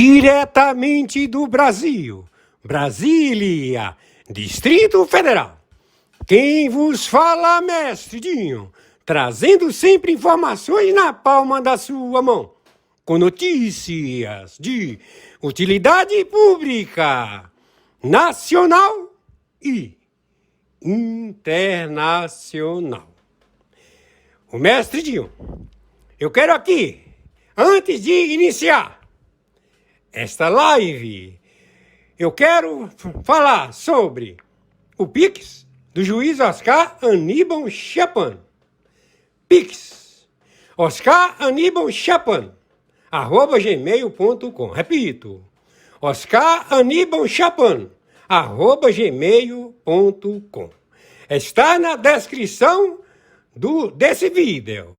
Diretamente do Brasil, Brasília, Distrito Federal. Quem vos fala, mestre Dinho, trazendo sempre informações na palma da sua mão, com notícias de utilidade pública, nacional e internacional. O mestre Dinho, eu quero aqui, antes de iniciar esta live, eu quero falar sobre o Pix do juiz Oscar Aníbal Chapan. Pix Oscar Aníbal Chapan @gmail.com. Repito, Oscar Aníbal Chapan @gmail.com. Está na descrição desse vídeo.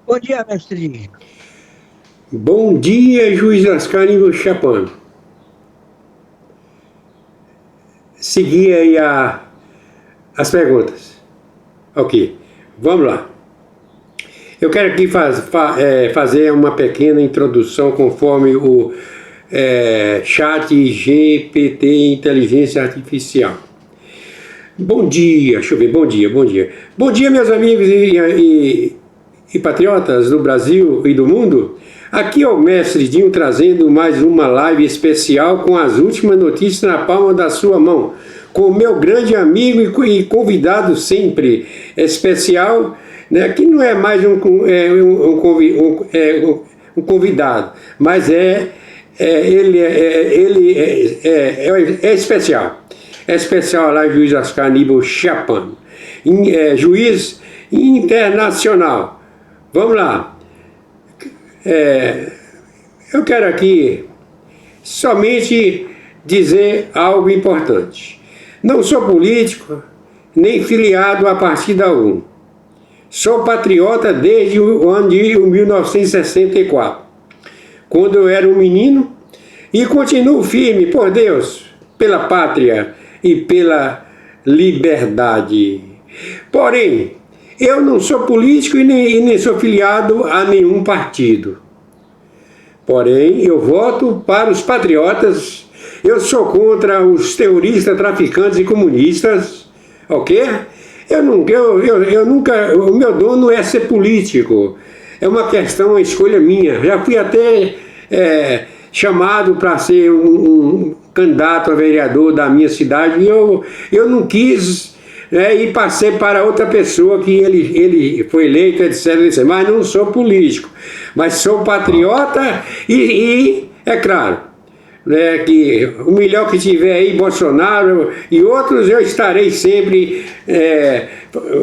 Bom dia, mestre. Bom dia, juiz Oscar Aníbal Chapan. Segui aí as perguntas. Ok, vamos lá. Eu quero aqui fazer uma pequena introdução conforme o chat GPT Inteligência Artificial. Bom dia, deixa eu ver, bom dia. Bom dia, meus amigos e patriotas do Brasil e do mundo. Aqui é o mestre Dinho trazendo mais uma live especial com as últimas notícias na palma da sua mão, com o meu grande amigo e convidado sempre especial, né, que não é mais um convidado, mas ele é especial. É especial lá, juiz Oscar Aníbal Chapan, juiz internacional. Vamos lá. Eu quero aqui somente dizer algo importante. Não sou político, nem filiado a partido algum. Sou patriota desde o ano de 1964, quando eu era um menino, e continuo firme por Deus, pela pátria e pela liberdade. Porém, eu não sou político e nem sou filiado a nenhum partido. Porém, eu voto para os patriotas. Eu sou contra os terroristas, traficantes e comunistas. Ok? Eu nunca, o meu dono é ser político. É uma questão, uma escolha minha. Já fui até chamado para ser um candidato a vereador da minha cidade e eu não quis. E passei para outra pessoa que ele foi eleito, etc. Mas não sou político, mas sou patriota e é claro, que o melhor que tiver aí, Bolsonaro e outros, eu estarei sempre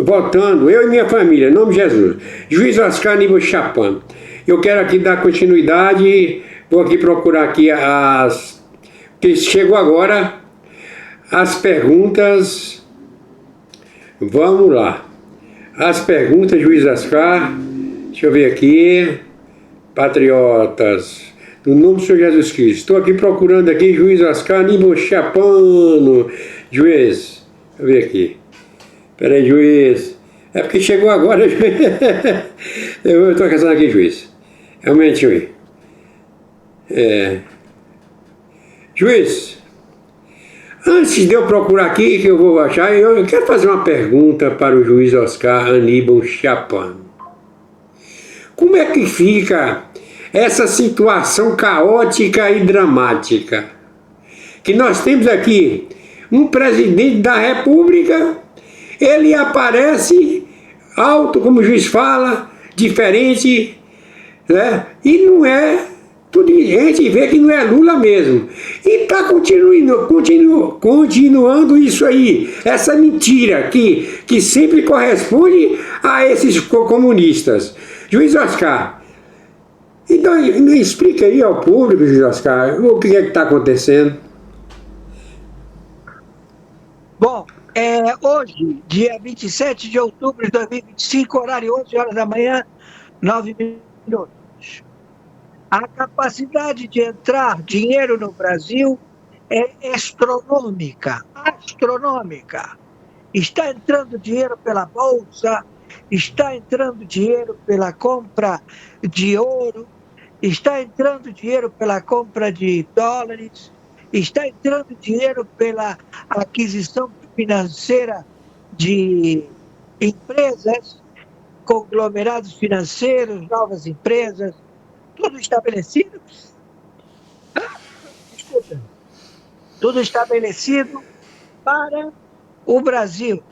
votando, eu e minha família, em nome de Jesus. Juiz Oscar Aníbal Chapan. Eu quero aqui dar continuidade, vou aqui procurar aqui que chegou agora, as perguntas. Vamos lá. As perguntas, juiz Oscar. Deixa eu ver aqui. Patriotas. No nome do Senhor Jesus Cristo. Estou aqui procurando aqui, juiz Oscar Aníbal Chapano. Juiz. Deixa eu ver aqui. Peraí, juiz. É porque chegou agora. Eu estou caçando aqui, juiz. É um momentinho aí. Juiz. Antes de eu procurar aqui, que eu vou achar, eu quero fazer uma pergunta para o juiz Oscar Aníbal Chapan. Como é que fica essa situação caótica e dramática? Que nós temos aqui um presidente da República, ele aparece alto, como o juiz fala, diferente, né? E não é Tudo, a gente vê que não é Lula mesmo. E está continuando isso aí, essa mentira que sempre corresponde a esses comunistas. Juiz Oscar, então me explica aí ao público, Juiz Oscar, o que é que está acontecendo. Bom, hoje, dia 27 de outubro de 2025, horário 11 horas da manhã, 9 minutos. A capacidade de entrar dinheiro no Brasil é astronômica, astronômica. Está entrando dinheiro pela bolsa, está entrando dinheiro pela compra de ouro, está entrando dinheiro pela compra de dólares, está entrando dinheiro pela aquisição financeira de empresas, conglomerados financeiros, novas empresas, tudo estabelecido. Desculpa, tudo estabelecido para o Brasil.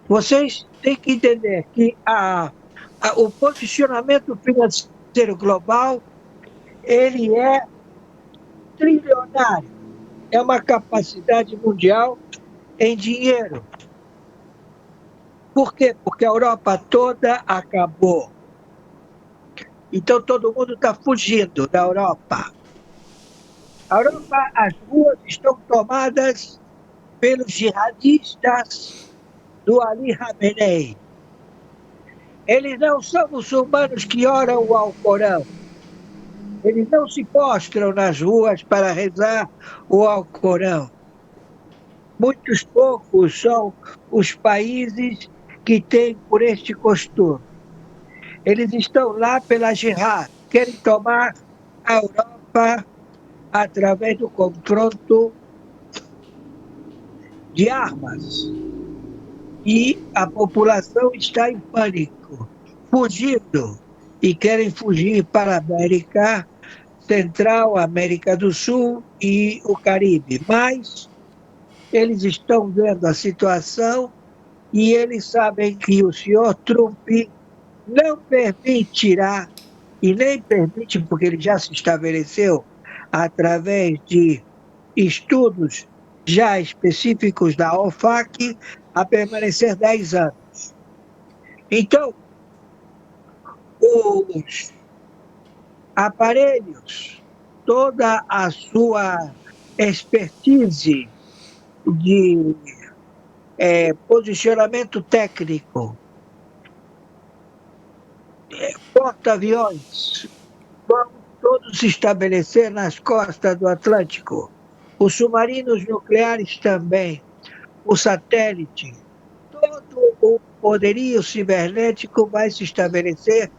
Vocês têm que entender que o posicionamento financeiro global, ele é trilionário. É uma capacidade mundial em dinheiro. Por quê? Porque a Europa toda acabou. Então todo mundo está fugindo da Europa. A Europa, as ruas estão tomadas pelos jihadistas do Ali Khamenei. Eles não são muçulmanos que oram o Alcorão. Eles não se postram nas ruas para rezar o Alcorão. Muitos poucos são os países que têm por este costume. Eles estão lá pela jihad, querem tomar a Europa através do confronto de armas. E a população está em pânico, fugindo, e querem fugir para a América Central, América do Sul e o Caribe. Mas eles estão vendo a situação e eles sabem que o senhor Trump não permitirá, e nem permite, porque ele já se estabeleceu através de estudos já específicos da OFAC, a permanecer 10 anos. Então, os aparelhos, toda a sua expertise de posicionamento técnico, porta-aviões, vão todos se estabelecer nas costas do Atlântico. Os submarinos nucleares também, o satélite, todo o poderio cibernético vai se estabelecer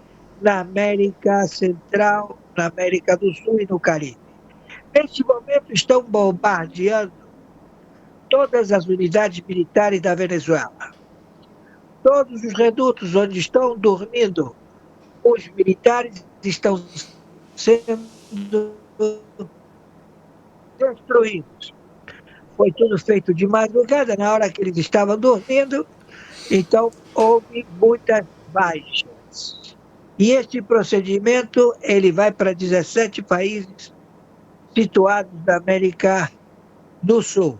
na América Central, na América do Sul e no Caribe. Neste momento estão bombardeando todas as unidades militares da Venezuela. Todos os redutos onde estão dormindo os militares estão sendo destruídos. Foi tudo feito de madrugada, na hora que eles estavam dormindo, então houve muitas baixas. E este procedimento ele vai para 17 países situados na América do Sul,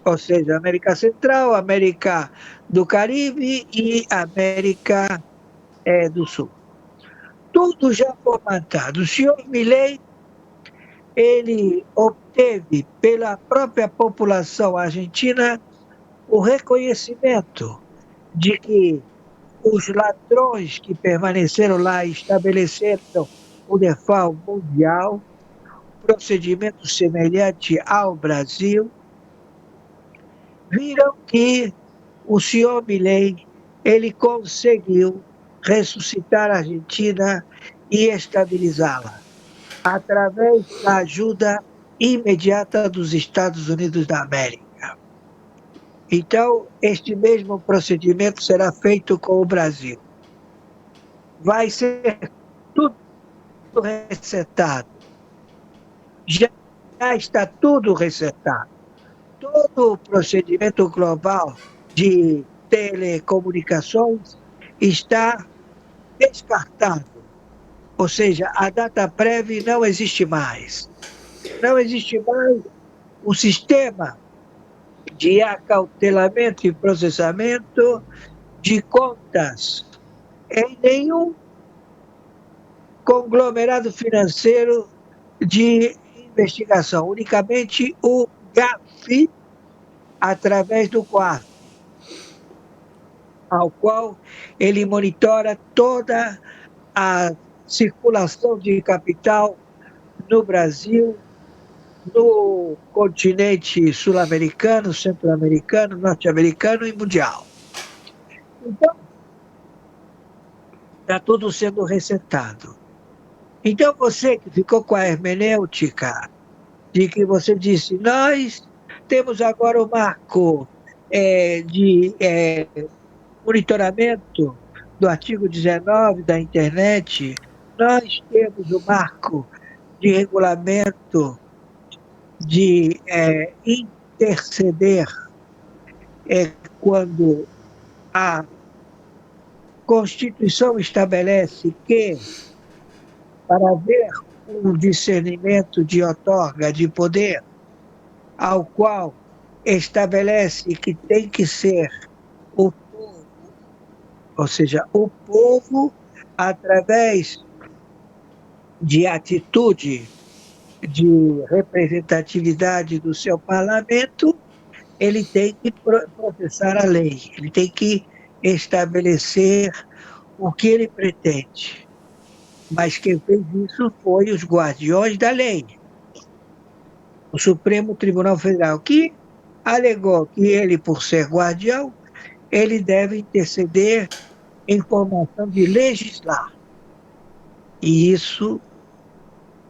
ou seja, América Central, América do Caribe e América do Sul. Tudo já formatado. O senhor Milei, ele obteve pela própria população argentina o reconhecimento de que os ladrões que permaneceram lá e estabeleceram o DEFAL mundial, procedimento semelhante ao Brasil, viram que o senhor Milei, ele conseguiu ressuscitar a Argentina e estabilizá-la, através da ajuda imediata dos Estados Unidos da América. Então, este mesmo procedimento será feito com o Brasil. Vai ser tudo resetado. Já está tudo resetado. Todo o procedimento global de telecomunicações está descartado. Ou seja, a data prévia não existe mais. Não existe mais um sistema de acautelamento e processamento de contas em nenhum conglomerado financeiro de investigação, unicamente o GAF, através do QUAF, ao qual ele monitora toda a circulação de capital no Brasil, no continente sul-americano, centro-americano, norte-americano e mundial. Então, está tudo sendo resetado. Então, você que ficou com a hermenêutica de que você disse, nós temos agora o marco de monitoramento do artigo 19 da internet, nós temos o marco de regulamento de interceder quando a Constituição estabelece que, para haver um discernimento de outorga de poder, ao qual estabelece que tem que ser o povo, ou seja, o povo, através de atitude de representatividade do seu parlamento, ele tem que processar a lei, ele tem que estabelecer o que ele pretende. Mas quem fez isso foi os guardiões da lei. O Supremo Tribunal Federal, que alegou que ele, por ser guardião, ele deve interceder em formação de legislar. E isso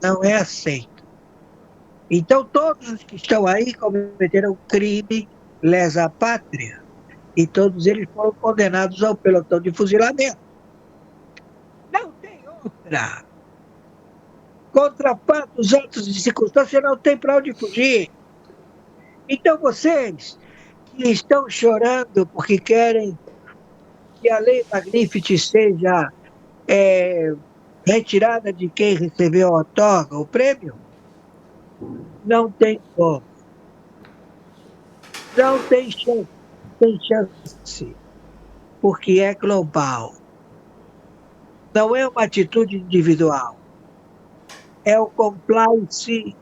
não é aceito. Então, todos os que estão aí cometeram crime lesa pátria, e todos eles foram condenados ao pelotão de fuzilamento. Não tem outra. Contra fatos, atos de circunstância, não tem para onde fugir. Então, vocês que estão chorando porque querem que a lei Magnificat seja retirada de quem recebeu a outorga, o prêmio, não tem como. Não tem chance. Tem chance, porque é global. Não é uma atitude individual. É o compliance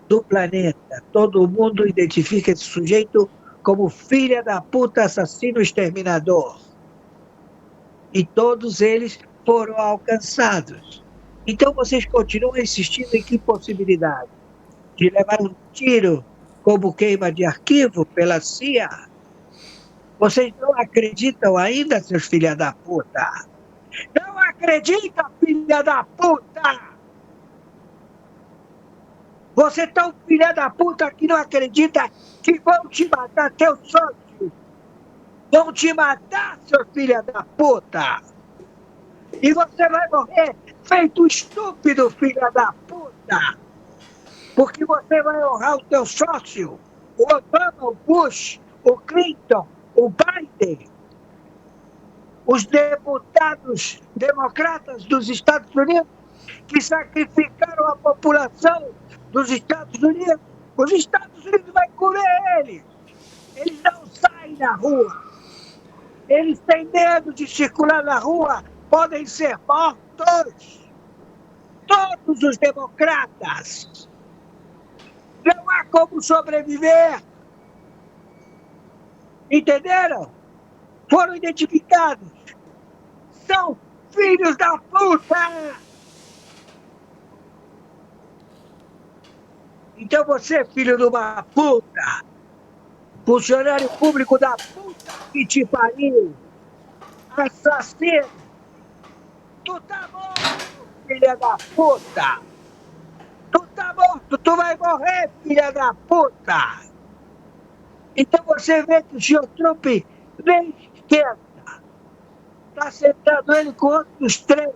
do planeta. Todo mundo identifica esse sujeito como filha da puta, assassino, exterminador. E todos eles foram alcançados. Então vocês continuam insistindo em que possibilidade? De levar um tiro como queima de arquivo pela CIA? Vocês não acreditam ainda, seus filha da puta? Não acredita, filha da puta! Você é tão filha da puta que não acredita que vão te matar teus sócios. Vão te matar, seu filha da puta! E você vai morrer feito estúpido, filha da puta! Porque você vai honrar o teu sócio, o Obama, o Bush, o Clinton, o Biden, os deputados democratas dos Estados Unidos que sacrificaram a população dos Estados Unidos. Os Estados Unidos vão comer eles. Eles não saem na rua. Eles têm medo de circular na rua. Podem ser mortos. Todos os democratas. Não há como sobreviver. Entenderam? Foram identificados. São filhos da puta! Então você, filho de uma puta, funcionário público da puta que te pariu, assassino, tu tá morto, filha da puta! Tu tá morto, tu vai morrer, filha da puta! Então você vê que o senhor Trump nem esquenta. Está sentado ele com outros três.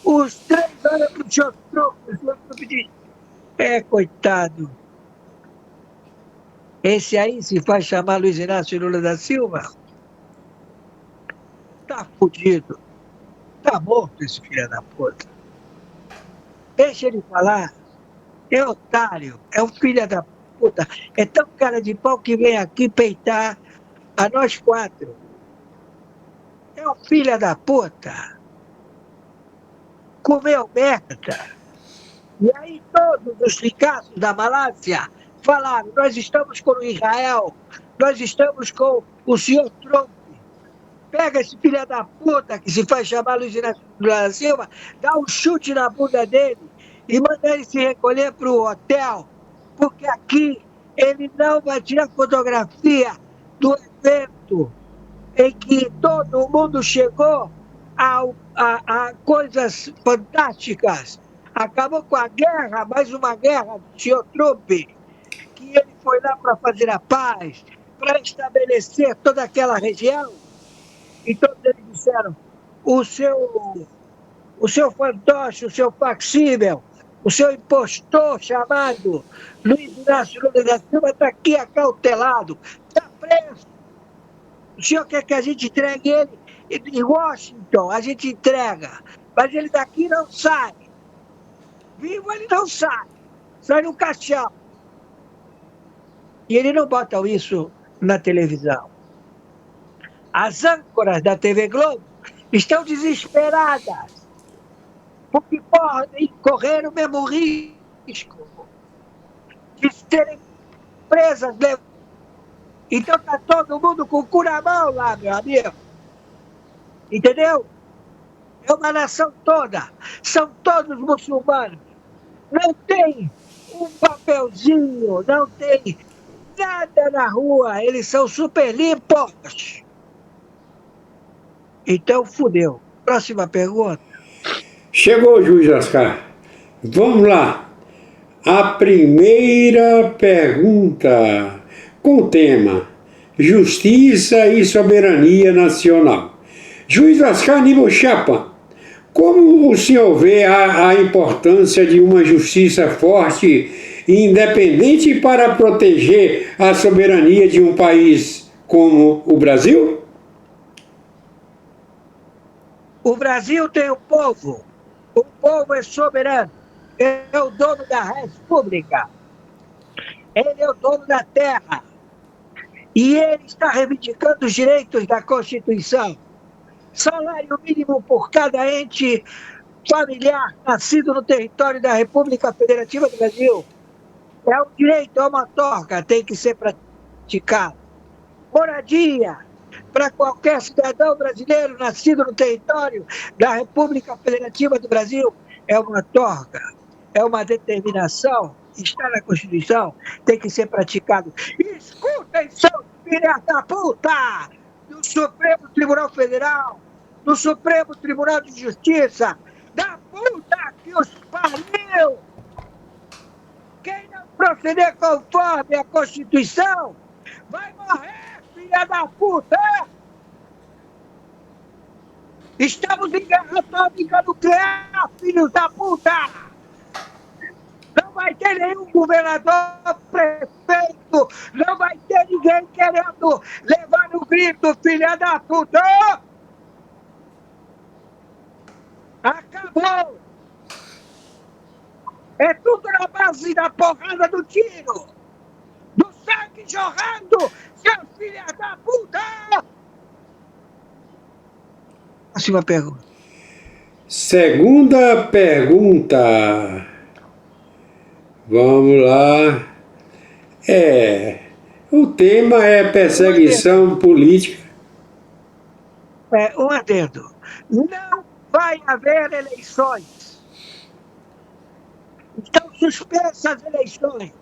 Os três olham para o senhor Trump diz, coitado. Esse aí se faz chamar Luiz Inácio Lula da Silva? Tá fudido. tá morto, esse filho da puta. Deixa ele falar. É otário, é um filho da puta. É tão cara de pau que vem aqui peitar a nós quatro. É um filho da puta. Comeu merda. E aí todos os ricaços da Malásia falaram, nós estamos com o Israel, nós estamos com o senhor Trump. Pega esse filho da puta que se faz chamar Luiz Inácio Lula da Silva, dá um chute na bunda dele e manda ele se recolher para o hotel, porque aqui ele não vai tirar fotografia do evento em que todo mundo chegou a coisas fantásticas. Acabou com a guerra, mais uma guerra do senhor Trump, que ele foi lá para fazer a paz, para estabelecer toda aquela região. E todos eles disseram, o seu fantoche, o seu facsímil, o seu impostor chamado Luiz Inácio Lula da Silva está aqui acautelado, está preso. O senhor quer que a gente entregue ele em Washington, a gente entrega, mas ele daqui não sai. Vivo ele não sai, sai no caixão. E eles não botam isso na televisão. As âncoras da TV Globo estão desesperadas, porque podem correr o mesmo risco de serem presas. Então está todo mundo com o cu na mão lá, meu amigo. Entendeu? É uma nação toda, são todos muçulmanos. Não tem um papelzinho, não tem nada na rua, eles são super limpos. Então, fudeu. Próxima pergunta. Chegou o juiz Oscar. Vamos lá. A primeira pergunta com o tema Justiça e Soberania Nacional. Juiz Oscar Aníbal Chapa, como o senhor vê a importância de uma justiça forte e independente para proteger a soberania de um país como o Brasil? O Brasil tem o povo é soberano, é o dono da república, ele é o dono da terra, e ele está reivindicando os direitos da Constituição. Salário mínimo por cada ente familiar nascido no território da República Federativa do Brasil. É um direito, é uma torga, tem que ser praticado. Moradia para qualquer cidadão brasileiro nascido no território da República Federativa do Brasil é uma torga, é uma determinação, está na Constituição, tem que ser praticado. Escutem, seus filhos da puta! Do Supremo Tribunal Federal, do Supremo Tribunal de Justiça, da puta que os pariu! Quem não proceder conforme a Constituição vai morrer, filha da puta! Estamos em guerra atômica nuclear, filhos da puta! Não vai ter nenhum governador, prefeito, não vai ter ninguém querendo levar no grito, filha da puta! Acabou! É tudo na base da porrada do tiro, do sangue jorrando, seu filha da puta! Próxima pergunta. Segunda pergunta. Vamos lá. O tema é perseguição política. Um adendo. Não vai haver eleições. Estão suspensas as eleições.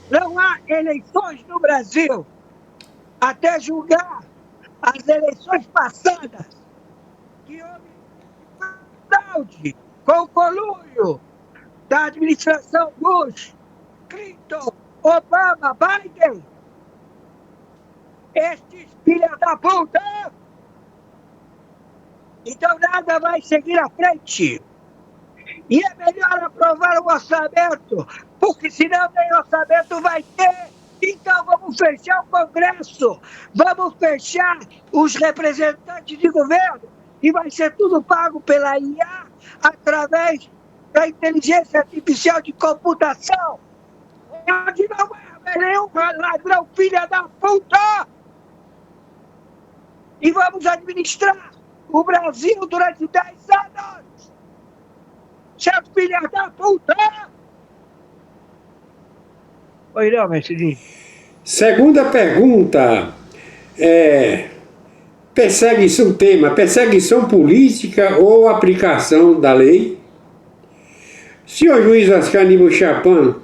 Não há eleições no Brasil até julgar as eleições passadas que houve fraude com o conluio da administração Bush, Clinton, Obama, Biden. Estes filhos da puta! Então nada vai seguir à frente. E é melhor aprovar o orçamento, porque senão nem orçamento vai ter. Então vamos Vamos fechar o Congresso, vamos fechar os representantes de governo e vai ser tudo pago pela IA através da inteligência artificial de computação, onde não vai haver nenhum ladrão filha da puta. E vamos administrar o Brasil durante 10 anos. Seus filhos da puta! Oi, não, mestre. Segunda pergunta é perseguição, tema, perseguição política ou aplicação da lei? Senhor juiz Ascanio Chapin,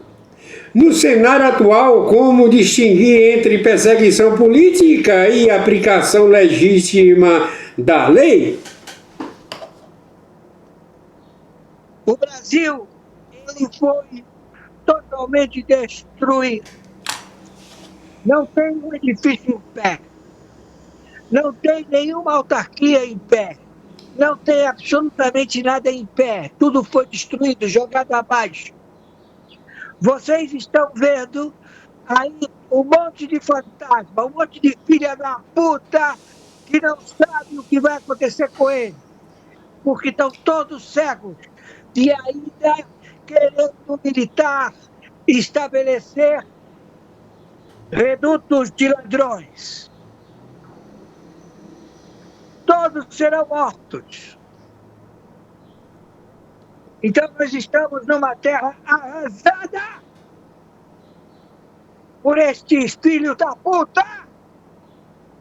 no cenário atual, como distinguir entre perseguição política e aplicação legítima da lei? O Brasil, ele foi totalmente destruído. Não tem um edifício em pé. Não tem nenhuma autarquia em pé. Não tem absolutamente nada em pé. Tudo foi destruído, jogado abaixo. Vocês estão vendo aí um monte de fantasma, um monte de filha da puta que não sabe o que vai acontecer com ele. Porque estão todos cegos e ainda querendo o militar estabelecer redutos de ladrões. Todos serão mortos. Então nós estamos numa terra arrasada por estes filhos da puta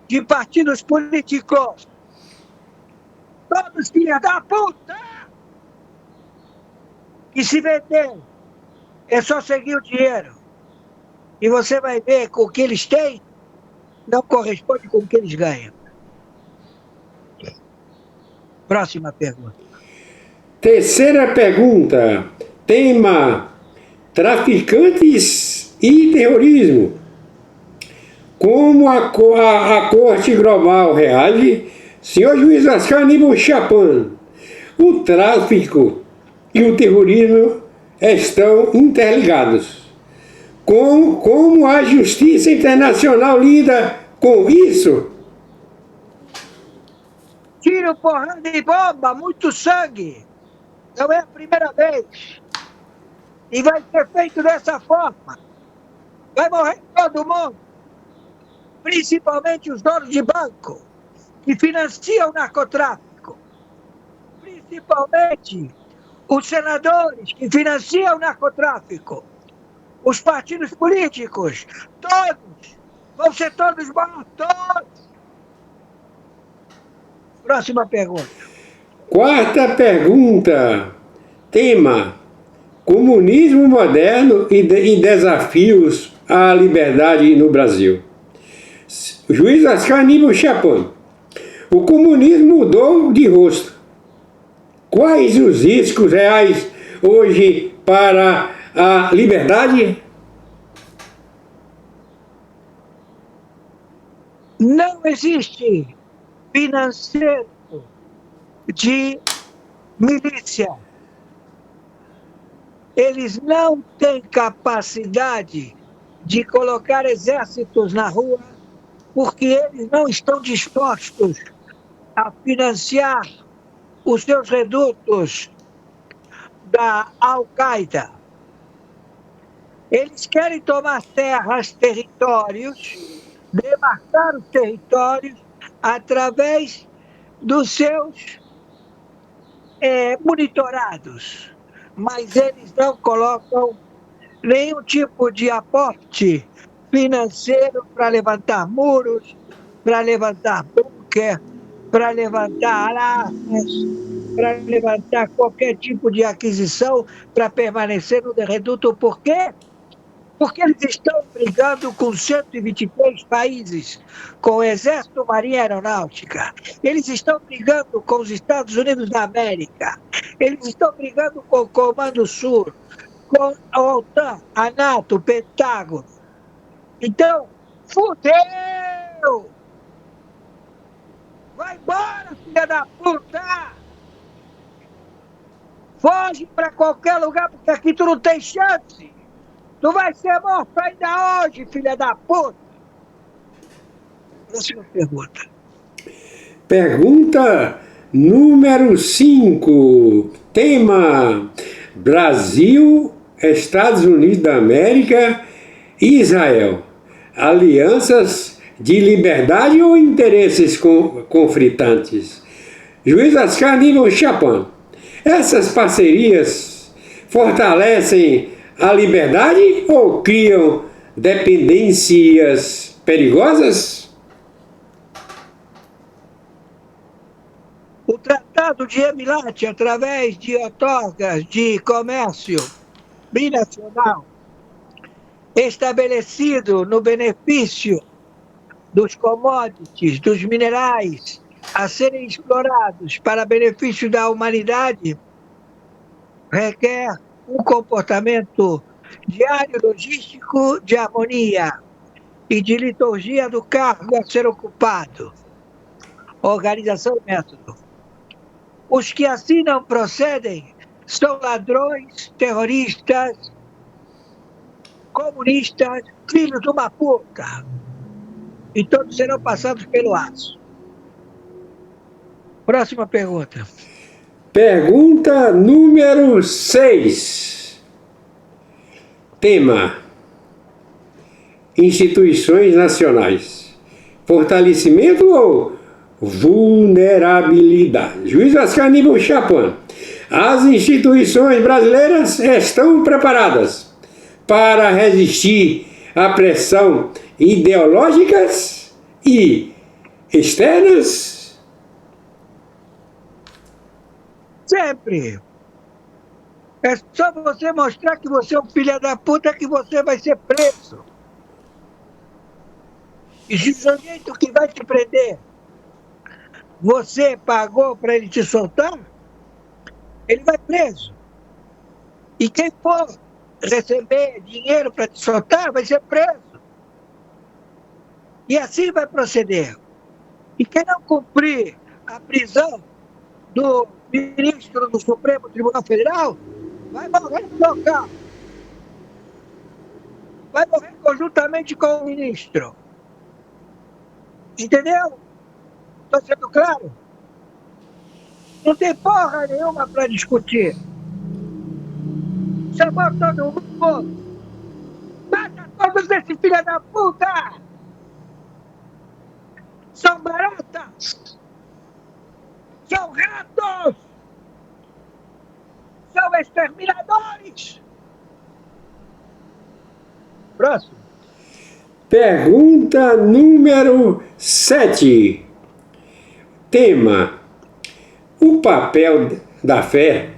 de partidos políticos. Todos filhos da puta que se venderam. É só seguir o dinheiro. E você vai ver que o que eles têm não corresponde com o que eles ganham. Próxima pergunta. Terceira pergunta, tema traficantes e terrorismo. Como a Corte Global reage? Senhor juiz Ascanio Chapin, o tráfico e o terrorismo estão interligados. Como a justiça internacional lida com isso? Tiro, porrada e bomba, muito sangue. Não é a primeira vez. E vai ser feito dessa forma. Vai morrer todo mundo. Principalmente os donos de banco, que financiam o narcotráfico. Principalmente os senadores, que financiam o narcotráfico. Os partidos políticos, todos, vão ser todos mortos. Próxima pergunta. Quarta pergunta, tema comunismo moderno e desafios à liberdade no Brasil. Juiz Ascanio Chapin, o comunismo mudou de rosto. Quais os riscos reais hoje para a liberdade? Não existe financeiro de milícia. Eles não têm capacidade de colocar exércitos na rua porque eles não estão dispostos a financiar os seus redutos da Al-Qaeda. Eles querem tomar terras, territórios, demarcar os territórios através dos seus monitorados, mas eles não colocam nenhum tipo de aporte financeiro para levantar muros, para levantar bunker, para levantar armas, para levantar qualquer tipo de aquisição para permanecer no reduto. Por quê? Porque eles estão brigando com 123 países, com o Exército, Marinha e Aeronáutica. Eles estão brigando com os Estados Unidos da América. Eles estão brigando com o Comando Sul, com a OTAN, a NATO, o Pentágono. Então, fudeu! Vai embora, filha da puta! Foge para qualquer lugar, porque aqui tu não tem chance! Tu vai ser morto ainda hoje, filha da puta! Próxima pergunta. Pergunta número 5. Tema: Brasil, Estados Unidos da América e Israel. Alianças de liberdade ou interesses conflitantes? Juiz Oscar Aníbal Chapman. Essas parcerias fortalecem a liberdade ou criam dependências perigosas? O Tratado de Emirate, através de outorgas de comércio binacional, estabelecido no benefício dos commodities, dos minerais a serem explorados para benefício da humanidade, requer um comportamento diário logístico de harmonia e de liturgia do cargo a ser ocupado. Organização e método. Os que assim não procedem são ladrões, terroristas, comunistas, filhos de uma puta. E todos serão passados pelo aço. Próxima pergunta. Pergunta número 6. Tema: instituições nacionais. Fortalecimento ou vulnerabilidade? Juiz Oscar Aníbal Chapman. As instituições brasileiras estão preparadas para resistir à pressão ideológicas e externas? Sempre. É só você mostrar que você é um filho da puta que você vai ser preso. E se o sujeito que vai te prender, você pagou para ele te soltar, ele vai preso. E quem for receber dinheiro para te soltar, vai ser preso. E assim vai proceder. E quem não cumprir a prisão do ministro do Supremo Tribunal Federal, vai morrer no local. Vai morrer conjuntamente com o ministro. Entendeu? Estou sendo claro? Não tem porra nenhuma para discutir. Chamou todo mundo. Mata todos esses filhos da puta! São baratas! São ratos! São exterminadores! Próximo. Pergunta número 7. Tema: o papel da fé,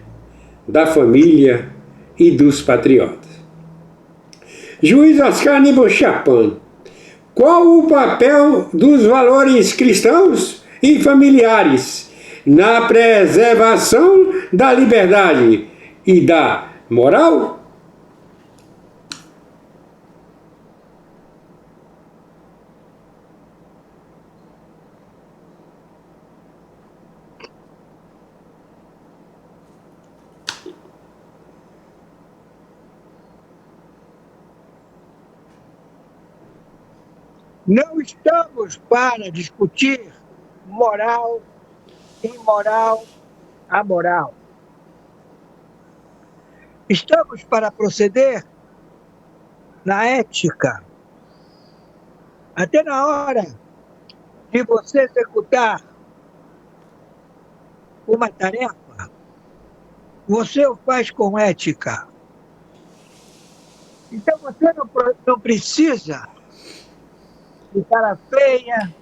da família e dos patriotas. Juiz Oscar Aníbal Chapman. Qual o papel dos valores cristãos e familiares na preservação da liberdade e da moral? Não estamos para discutir moral, imoral, amoral. Estamos para proceder na ética. Até na hora de você executar uma tarefa, você o faz com ética. Então você não precisa de cara feia,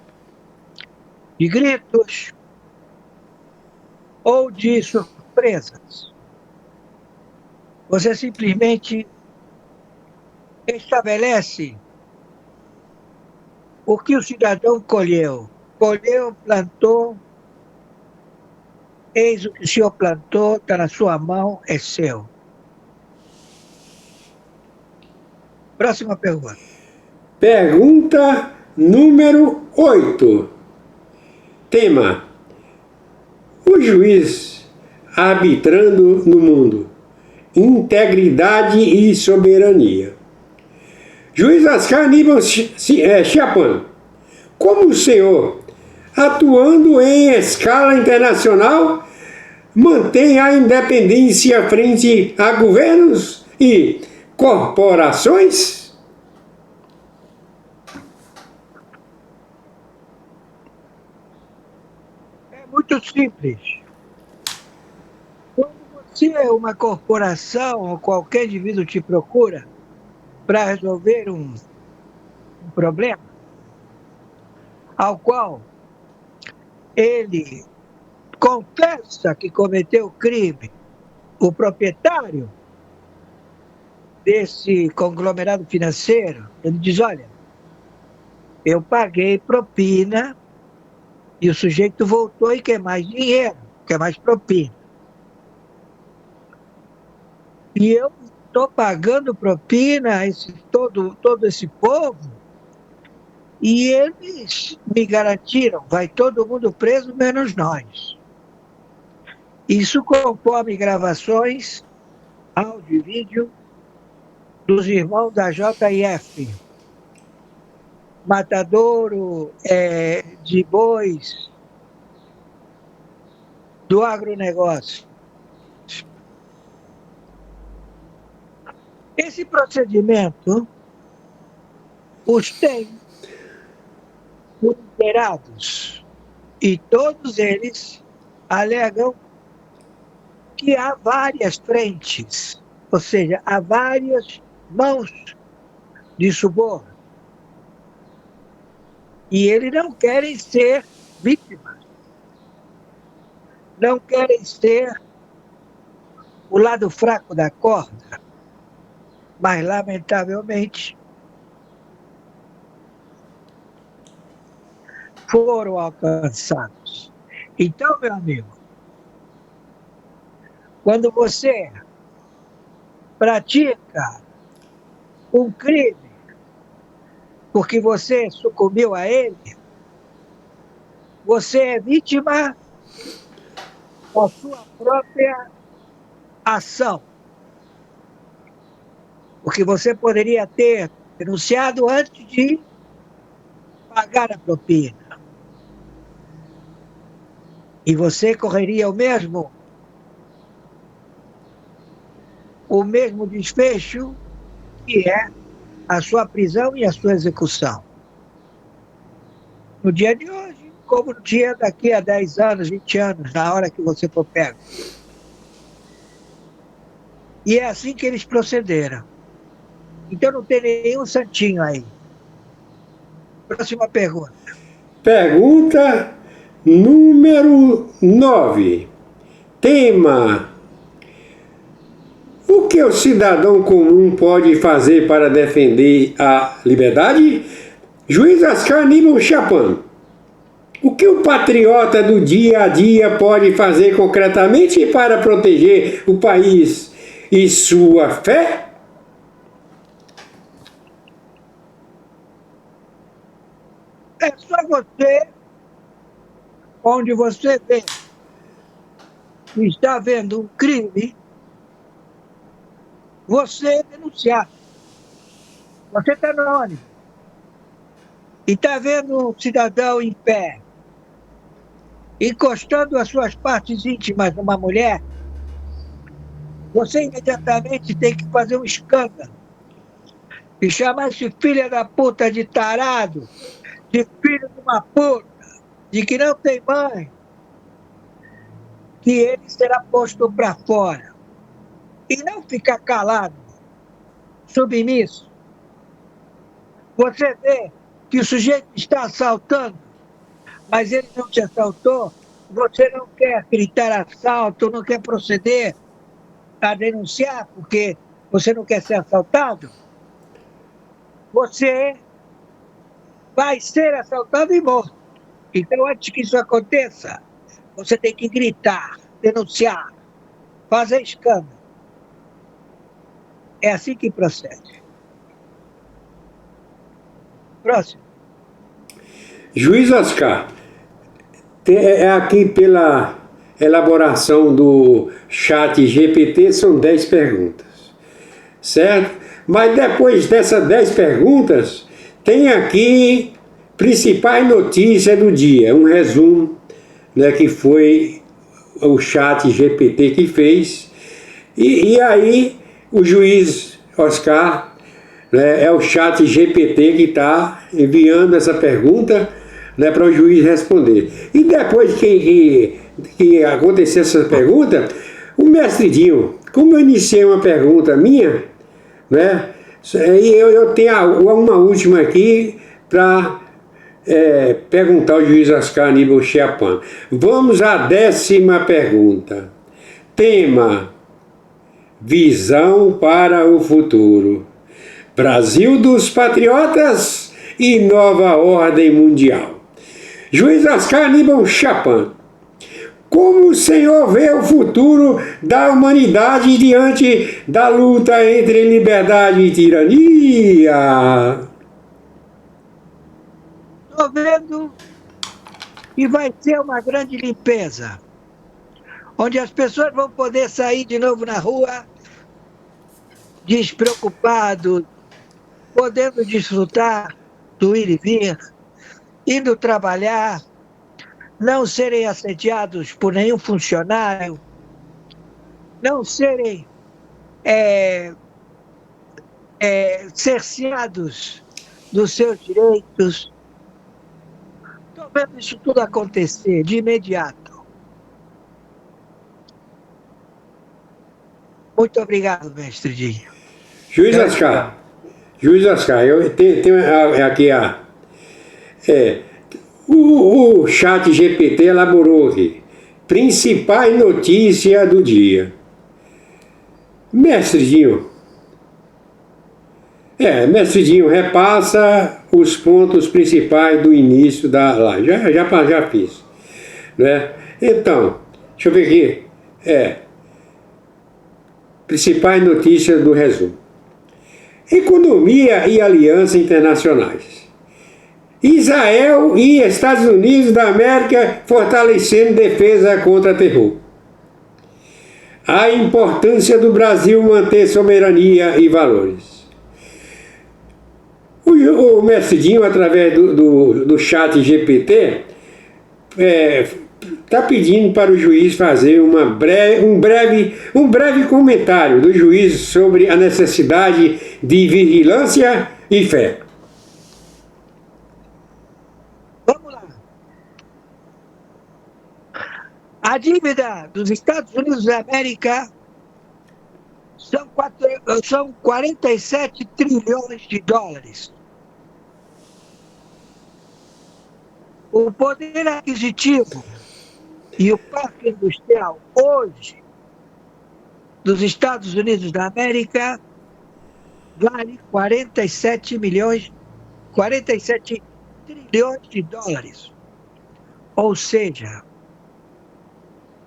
de gritos ou de surpresas. Você simplesmente estabelece o que o cidadão colheu. Colheu, plantou, eis o que o senhor plantou, está na sua mão, é seu. Próxima pergunta. Pergunta número 8. Tema: o juiz arbitrando no mundo. Integridade e soberania. Juiz Oscar Aníbal Chapman. como o senhor, atuando em escala internacional, mantém a independência frente a governos e corporações? É muito simples. Quando você é uma corporação ou qualquer indivíduo te procura para resolver um problema, ao qual ele confessa que cometeu o crime, o proprietário desse conglomerado financeiro, ele diz: olha, eu paguei propina e o sujeito voltou e quer mais dinheiro, quer mais propina. E eu estou pagando propina a todo esse povo e eles me garantiram, vai todo mundo preso menos nós. Isso conforme gravações, áudio e vídeo dos irmãos da JF, matadouro de bois do agronegócio. Esse procedimento os tem inteirados e todos eles alegam que há várias frentes, ou seja, há várias mãos de suborno. E eles não querem ser vítimas, não querem ser o lado fraco da corda, mas, lamentavelmente, foram alcançados. Então, meu amigo, quando você pratica um crime porque você sucumbiu a ele, você é vítima da sua própria ação. Porque você poderia ter denunciado antes de pagar a propina. E você correria o mesmo desfecho, que é a sua prisão e a sua execução. No dia de hoje, como no dia daqui a 10 anos, 20 anos, na hora que você for pego. E é assim que eles procederam. Então não tem nenhum santinho aí. Próxima pergunta. Pergunta número 9. Tema: o que o cidadão comum pode fazer para defender a liberdade? Juiz Oscar Aníbal Chapman. O que o patriota do dia a dia pode fazer concretamente para proteger o país e sua fé? É só você, onde você vê que está vendo um crime, você denunciar. Você está no ônibus e está vendo um cidadão em pé, encostando as suas partes íntimas numa mulher, você imediatamente tem que fazer um escândalo e chamar esse filho da puta de tarado, de filho de uma puta, de que não tem mãe, que ele será posto para fora. E não ficar calado, submisso. Você vê que o sujeito está assaltando, mas ele não te assaltou, você não quer gritar assalto, não quer proceder a denunciar porque você não quer ser assaltado, você vai ser assaltado e morto. Então, antes que isso aconteça, você tem que gritar, denunciar, fazer escândalo. É assim que procede. Próximo. Juiz Oscar, aqui pela elaboração do chat GPT, são 10 perguntas, certo? Mas depois dessas 10 perguntas, tem aqui Principais notícias do dia, um resumo, né, que foi o chat GPT que fez. E aí o juiz Oscar, né, é o chat GPT que está enviando essa pergunta, né, para o juiz responder. E depois que aconteceu essa pergunta, o mestre Dinho, como eu iniciei uma pergunta minha, né, e eu tenho uma última aqui para perguntar ao juiz Oscar Aníbal Chiapan. Vamos à 10ª pergunta. Tema: visão para o futuro. Brasil dos Patriotas e nova ordem mundial. Juiz Oscar Aníbal Chiapan, como o senhor vê o futuro da humanidade diante da luta entre liberdade e tirania? Estou vendo que vai ser uma grande limpeza, onde as pessoas vão poder sair de novo na rua despreocupados, podendo desfrutar do ir e vir, indo trabalhar, não serem assediados por nenhum funcionário, não serem cerceados dos seus direitos. Estou vendo isso tudo acontecer de imediato. Muito obrigado, mestre Dinho. Juiz Oscar, eu tenho aqui o chat GPT elaborou aqui. Principais notícias do dia. Mestre Dinho, repassa os pontos principais do início da live. Já fiz. Né? Então, deixa eu ver aqui. Principais notícias do resumo. Economia e alianças internacionais. Israel e Estados Unidos da América fortalecendo defesa contra terror. A importância do Brasil manter soberania e valores. O mestre Dinho, através do chat GPT, está pedindo para o juiz fazer um breve comentário do juiz sobre a necessidade de vigilância e fé. Vamos lá. A dívida dos Estados Unidos da América são 47 trilhões de dólares. O poder aquisitivo e o parque industrial hoje dos Estados Unidos da América vale 47 trilhões de dólares. Ou seja,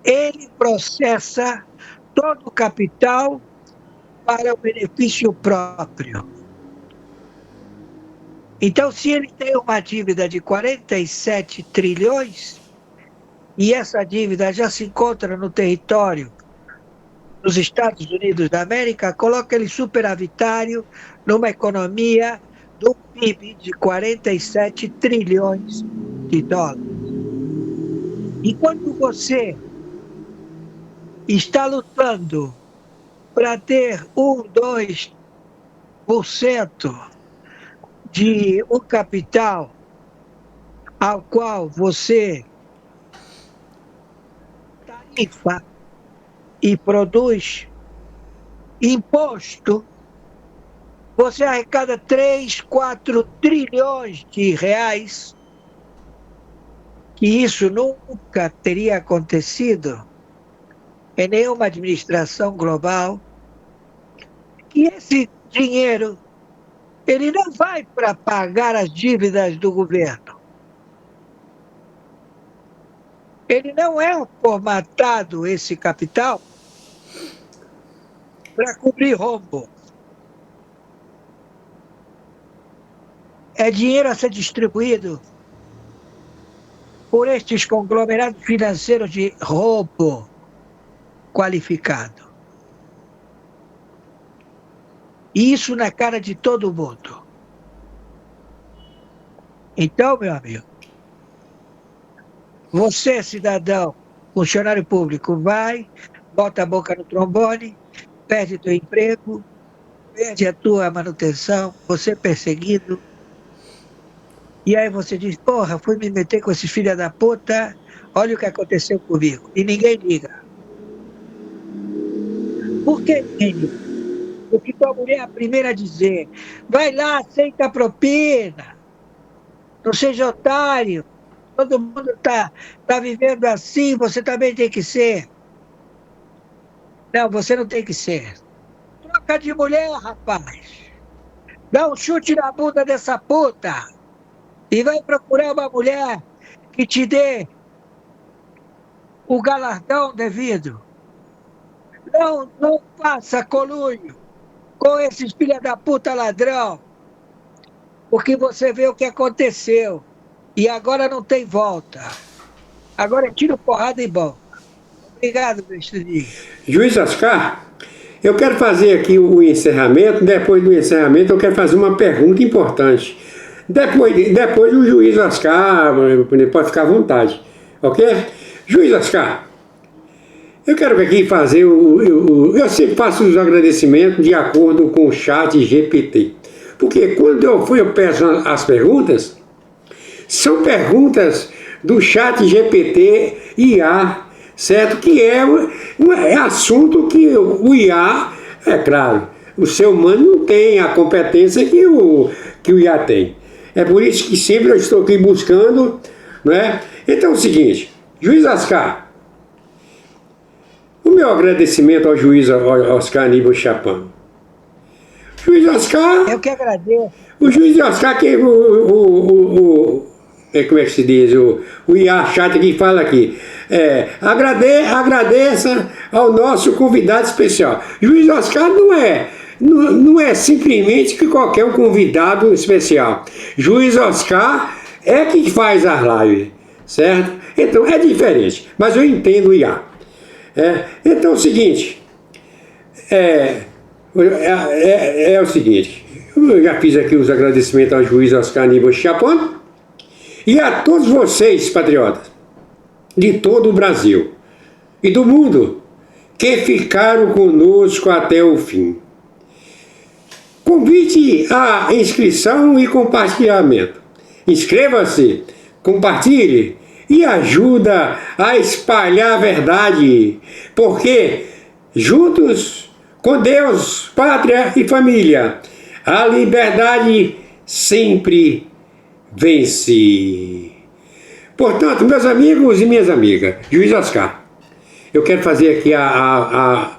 ele processa todo o capital para o benefício próprio. Então, se ele tem uma dívida de 47 trilhões, e essa dívida já se encontra no território dos Estados Unidos da América, coloca ele superavitário numa economia do PIB de 47 trilhões de dólares. E quando você está lutando para ter 2% de um capital ao qual você tarifa e produz imposto, você arrecada 3, 4 trilhões de reais, que isso nunca teria acontecido em nenhuma administração global, e esse dinheiro ele não vai para pagar as dívidas do governo. Ele não é formatado, esse capital, para cobrir rombo. É dinheiro a ser distribuído por estes conglomerados financeiros de roubo qualificado. E isso na cara de todo mundo. Então, meu amigo, você, cidadão, funcionário público, vai, bota a boca no trombone, perde teu emprego, perde a tua manutenção, você é perseguido, e aí você diz, porra, fui me meter com esses filha da puta, olha o que aconteceu comigo. E ninguém liga. Por que ninguém liga? Porque tua mulher é a primeira a dizer, vai lá, aceita a propina, não seja otário, todo mundo tá vivendo assim, você também tem que ser. Não, você não tem que ser. Troca de mulher, rapaz. Dá um chute na bunda dessa puta. E vai procurar uma mulher que te dê o galardão devido. Não faça conluio com esses filha da puta ladrão. Porque você vê o que aconteceu. E agora não tem volta. Agora é tiro, porrada e bom. Obrigado, mestre. Juiz Oscar, eu quero fazer aqui o encerramento. Depois do encerramento, eu quero fazer uma pergunta importante. Depois o juiz Oscar pode ficar à vontade, ok? Juiz Oscar, eu quero aqui fazer eu sempre faço os agradecimentos de acordo com o chat GPT. Porque quando eu peço as perguntas, são perguntas do chat GPT IA, certo? Que é assunto que o IA, é claro, o ser humano não tem a competência que o IA tem. É por isso que sempre eu estou aqui buscando, né? Então é o seguinte, juiz Oscar, o meu agradecimento ao juiz Oscar Aníbal Chapão. Juiz Oscar... Eu que agradeço. O juiz Oscar, que como é que se diz, o IA chat que fala aqui, agradeça ao nosso convidado especial. Juiz Oscar não é simplesmente que qualquer convidado especial. Juiz Oscar é que faz as lives, certo? Então é diferente, mas eu entendo o IA. Então é o seguinte, é o seguinte, eu já fiz aqui os agradecimentos ao juiz Oscar Aníbal Chapão e a todos vocês, patriotas, de todo o Brasil e do mundo, que ficaram conosco até o fim. Convite à inscrição e compartilhamento. Inscreva-se, compartilhe e ajuda a espalhar a verdade, porque juntos, com Deus, pátria e família, a liberdade sempre vence. Portanto, meus amigos e minhas amigas, juiz Oscar, eu quero fazer aqui a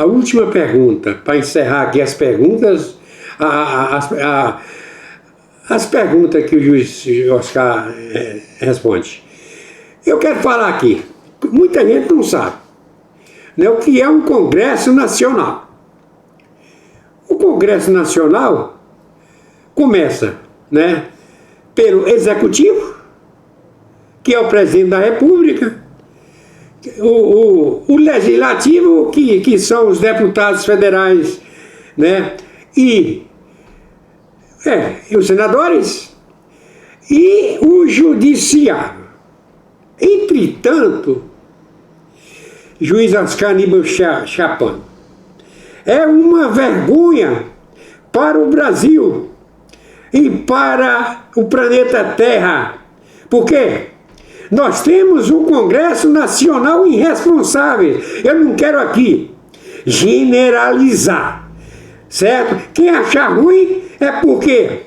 última pergunta, para encerrar aqui as perguntas, as perguntas que o juiz Oscar responde. Eu quero falar aqui, muita gente não sabe, né, o que é um Congresso Nacional. O Congresso Nacional começa, né, pelo Executivo, que é o Presidente da República, o Legislativo, que são os deputados federais, né, e os senadores, e o Judiciário. Entretanto, juiz Oscar Aníbal Chapão, é uma vergonha para o Brasil e para o planeta Terra. Por quê? Nós temos um Congresso Nacional irresponsável. Eu não quero aqui generalizar, certo? Quem achar ruim é porque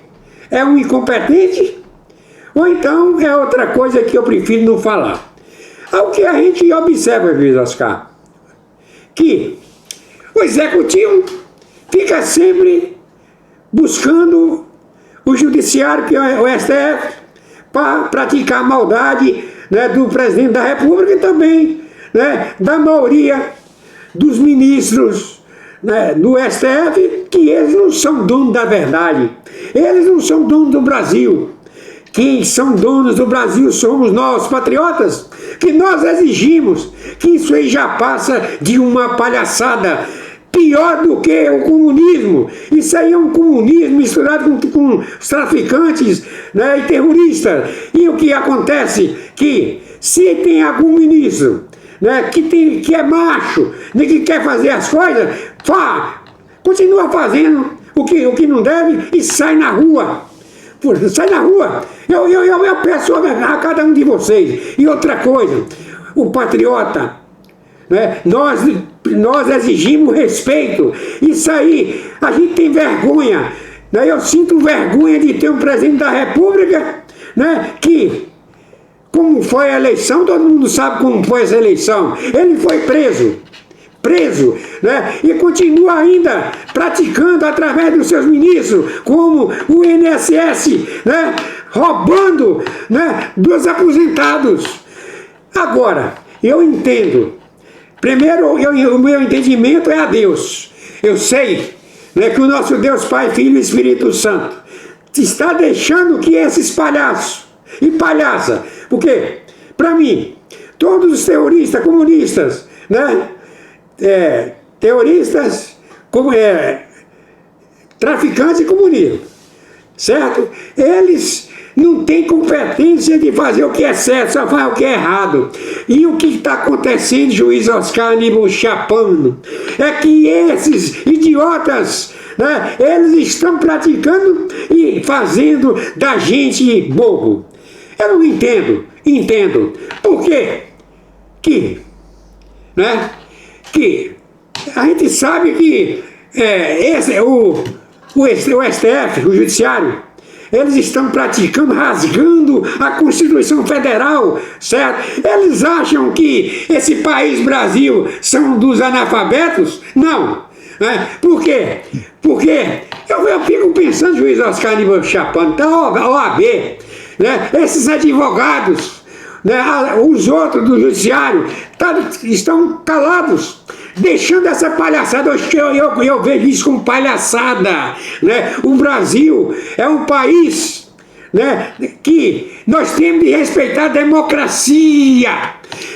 é um incompetente ou então é outra coisa que eu prefiro não falar. Ao que a gente observa, juiz Oscar, que o Executivo fica sempre buscando o Judiciário, que é o STF, para praticar maldade, né, do Presidente da República e também, né, da maioria dos ministros, né, do STF, que eles não são donos da verdade. Eles não são donos do Brasil. Quem são donos do Brasil somos nós, patriotas, que nós exigimos que isso aí já passa de uma palhaçada pior do que o comunismo. Isso aí é um comunismo misturado com os traficantes, né, e terroristas. E o que acontece? Que se tem algum ministro, né, que é macho, né, que quer fazer as coisas, continua fazendo o que não deve e sai na rua. Sai na rua. Eu peço a cada um de vocês. E outra coisa, o patriota, né? Nós exigimos respeito. Isso aí, a gente tem vergonha, né? Eu sinto vergonha de ter um presidente da República, né? Que, como foi a eleição, todo mundo sabe como foi essa eleição. Ele foi preso, né? E continua ainda praticando através dos seus ministros, como o INSS, né? Roubando, né, dos aposentados. Agora, eu entendo. Primeiro, o meu entendimento é a Deus. Eu sei, né, que o nosso Deus Pai, Filho e Espírito Santo está deixando que esses palhaços e palhaça, porque, para mim, todos os terroristas, comunistas, né, terroristas, traficantes e comunistas, certo? Eles não têm competência de fazer o que é certo, só faz o que é errado. E o que está acontecendo, juiz Oscar Aníbal Chapano, é que esses idiotas, né, eles estão praticando e fazendo da gente bobo. Eu não entendo. Por quê? Que a gente sabe que o STF, o Judiciário, eles estão praticando, rasgando a Constituição Federal, certo? Eles acham que esse país, Brasil, são dos analfabetos? Não. Né? Por quê? Porque eu fico pensando, juiz Oscar Aníbal Chapano, a OAB, né? Esses advogados, né? Os outros do Judiciário, estão calados, deixando essa palhaçada. Eu vejo isso como palhaçada, né? O Brasil é um país, né, que nós temos de respeitar a democracia.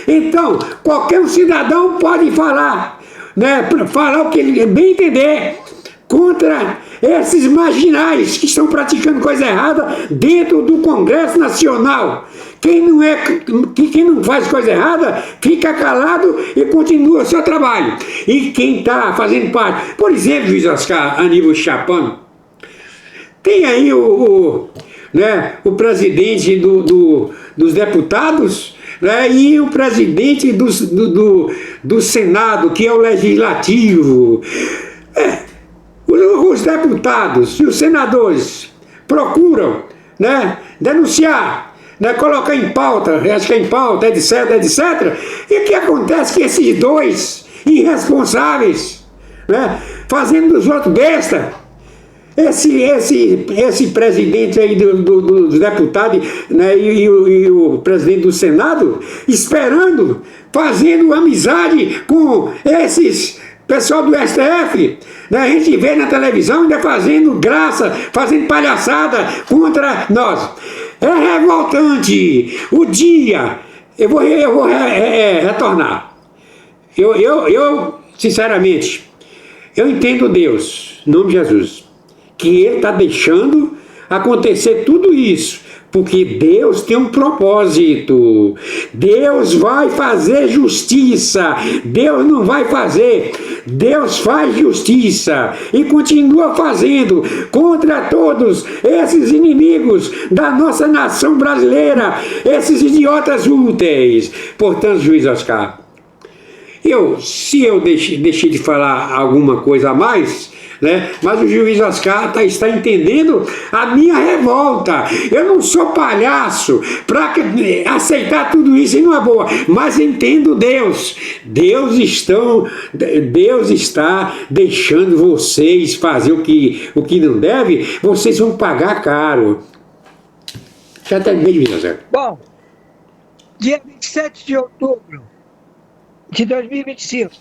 Então, qualquer um cidadão pode falar, né, falar o que ele bem entender contra esses marginais que estão praticando coisa errada dentro do Congresso Nacional. Quem não faz coisa errada, fica calado e continua o seu trabalho. E quem está fazendo parte, por exemplo, juiz Oscar Aníbal Chapano, tem aí o presidente dos deputados, né, e o presidente do Senado, que é o legislativo. Os deputados e os senadores procuram, né, denunciar, né, colocar em pauta, acho que é em pauta, etc. E o que acontece é que esses dois irresponsáveis, né, fazendo dos outros besta, esse presidente aí dos deputados, né, e o presidente do Senado, esperando, fazendo amizade com esses pessoal do STF, né, a gente vê na televisão ainda fazendo graça, fazendo palhaçada contra nós. É revoltante. O dia, eu vou retornar. Eu, sinceramente, eu entendo Deus, em nome de Jesus, que Ele está deixando acontecer tudo isso, porque Deus tem um propósito. Deus vai fazer justiça. Deus não vai fazer. Deus faz justiça e continua fazendo contra todos esses inimigos da nossa nação brasileira, esses idiotas úteis. Portanto, juiz Oscar, se eu deixei de falar alguma coisa a mais, né, mas o juiz Oscar está entendendo a minha revolta. Eu não sou palhaço para aceitar tudo isso e não é boa, mas entendo Deus. Deus está deixando vocês fazer o que não deve, vocês vão pagar caro. Já terminei, juiz Oscar. Bom, dia 27 de outubro de 2025,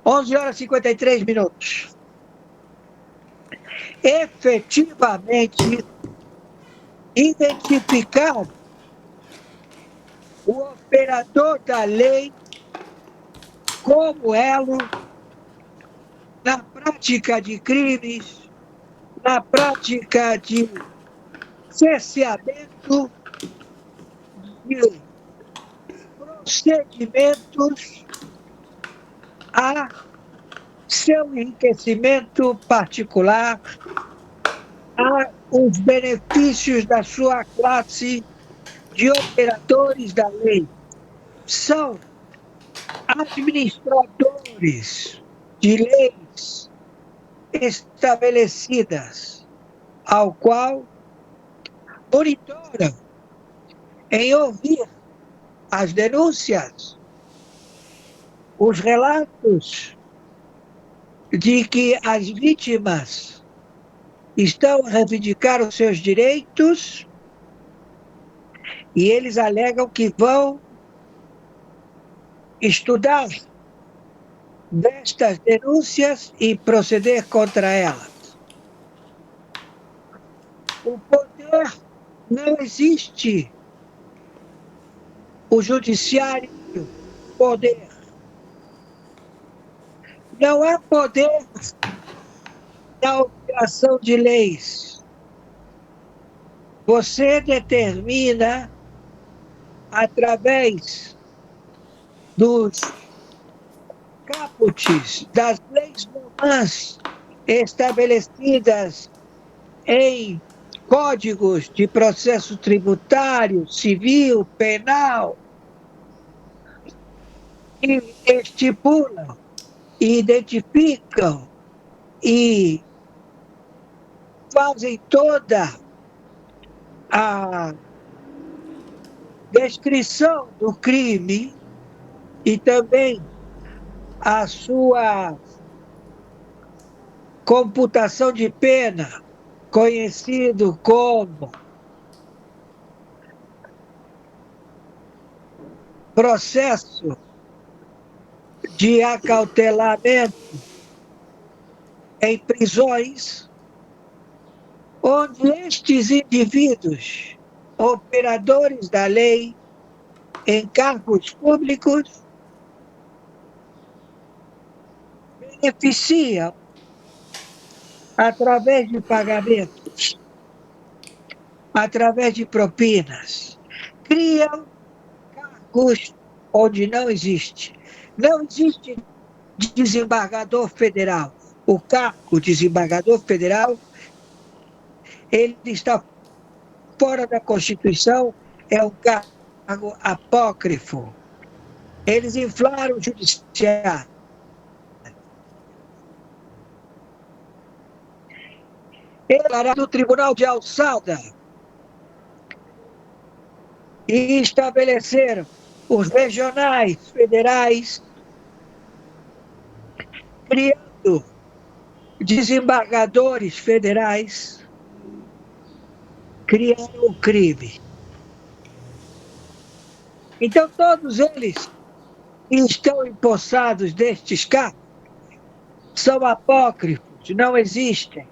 11 horas e 53 minutos. Efetivamente identificado o operador da lei como elo na prática de crimes, na prática de cerceamento de procedimentos a seu enriquecimento particular, a os benefícios da sua classe de operadores da lei. São administradores de leis estabelecidas, ao qual monitoram em ouvir as denúncias, os relatos de que as vítimas estão a reivindicar os seus direitos e eles alegam que vão estudar destas denúncias e proceder contra elas. O poder não existe. O judiciário, poder. Não há poder na alteração de leis. Você determina, através dos caput das leis romãs estabelecidas em códigos de processo tributário, civil, penal, que estipulam, identificam e fazem toda a descrição do crime e também a sua computação de pena, conhecido como processo de acautelamento em prisões, onde estes indivíduos, operadores da lei, em cargos públicos, beneficiam através de pagamentos, através de propinas, criam cargos onde não existe. Não existe desembargador federal. O cargo desembargador federal, ele está fora da Constituição, é um cargo apócrifo. Eles inflaram o judiciário. Ele do Tribunal de Alçada e estabeleceram os regionais federais, criando desembargadores federais, criaram o crime. Então, todos eles que estão empossados destes cargos são apócrifos, não existem.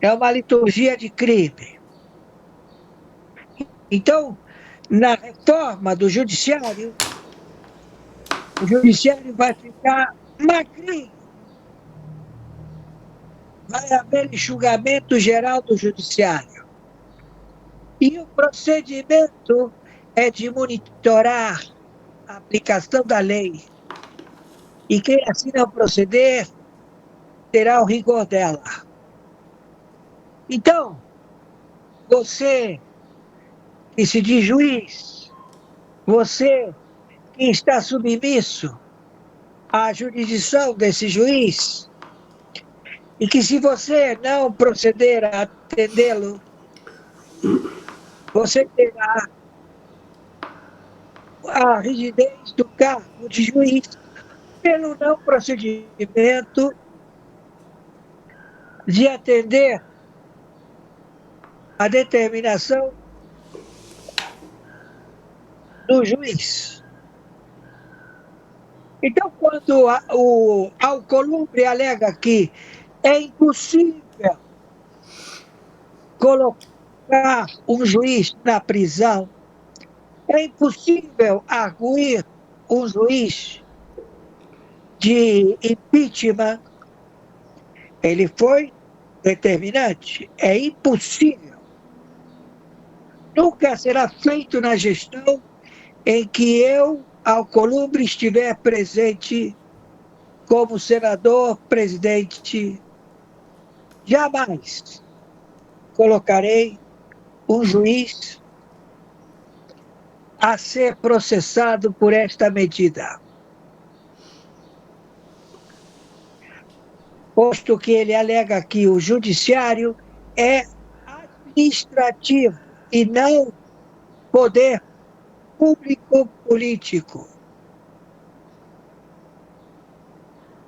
É uma liturgia de crime. Então, na reforma do judiciário, o judiciário vai ficar magrinho. Vai haver enxugamento geral do judiciário. E o procedimento é de monitorar a aplicação da lei. E quem assim não proceder, terá o rigor dela. Então, você que se diz juiz, você que está submisso à jurisdição desse juiz, e que se você não proceder a atendê-lo, você terá a rigidez do cargo de juiz pelo não procedimento de atender a determinação do juiz. Então, quando o Alcolumbre alega que é impossível colocar um juiz na prisão, é impossível arguir um juiz de impeachment, ele foi determinante. É impossível. Nunca será feito na gestão em que eu, Alcolumbre, estiver presente como senador, presidente. Jamais colocarei um juiz a ser processado por esta medida, posto que ele alega que o judiciário é administrativo e não poder público político.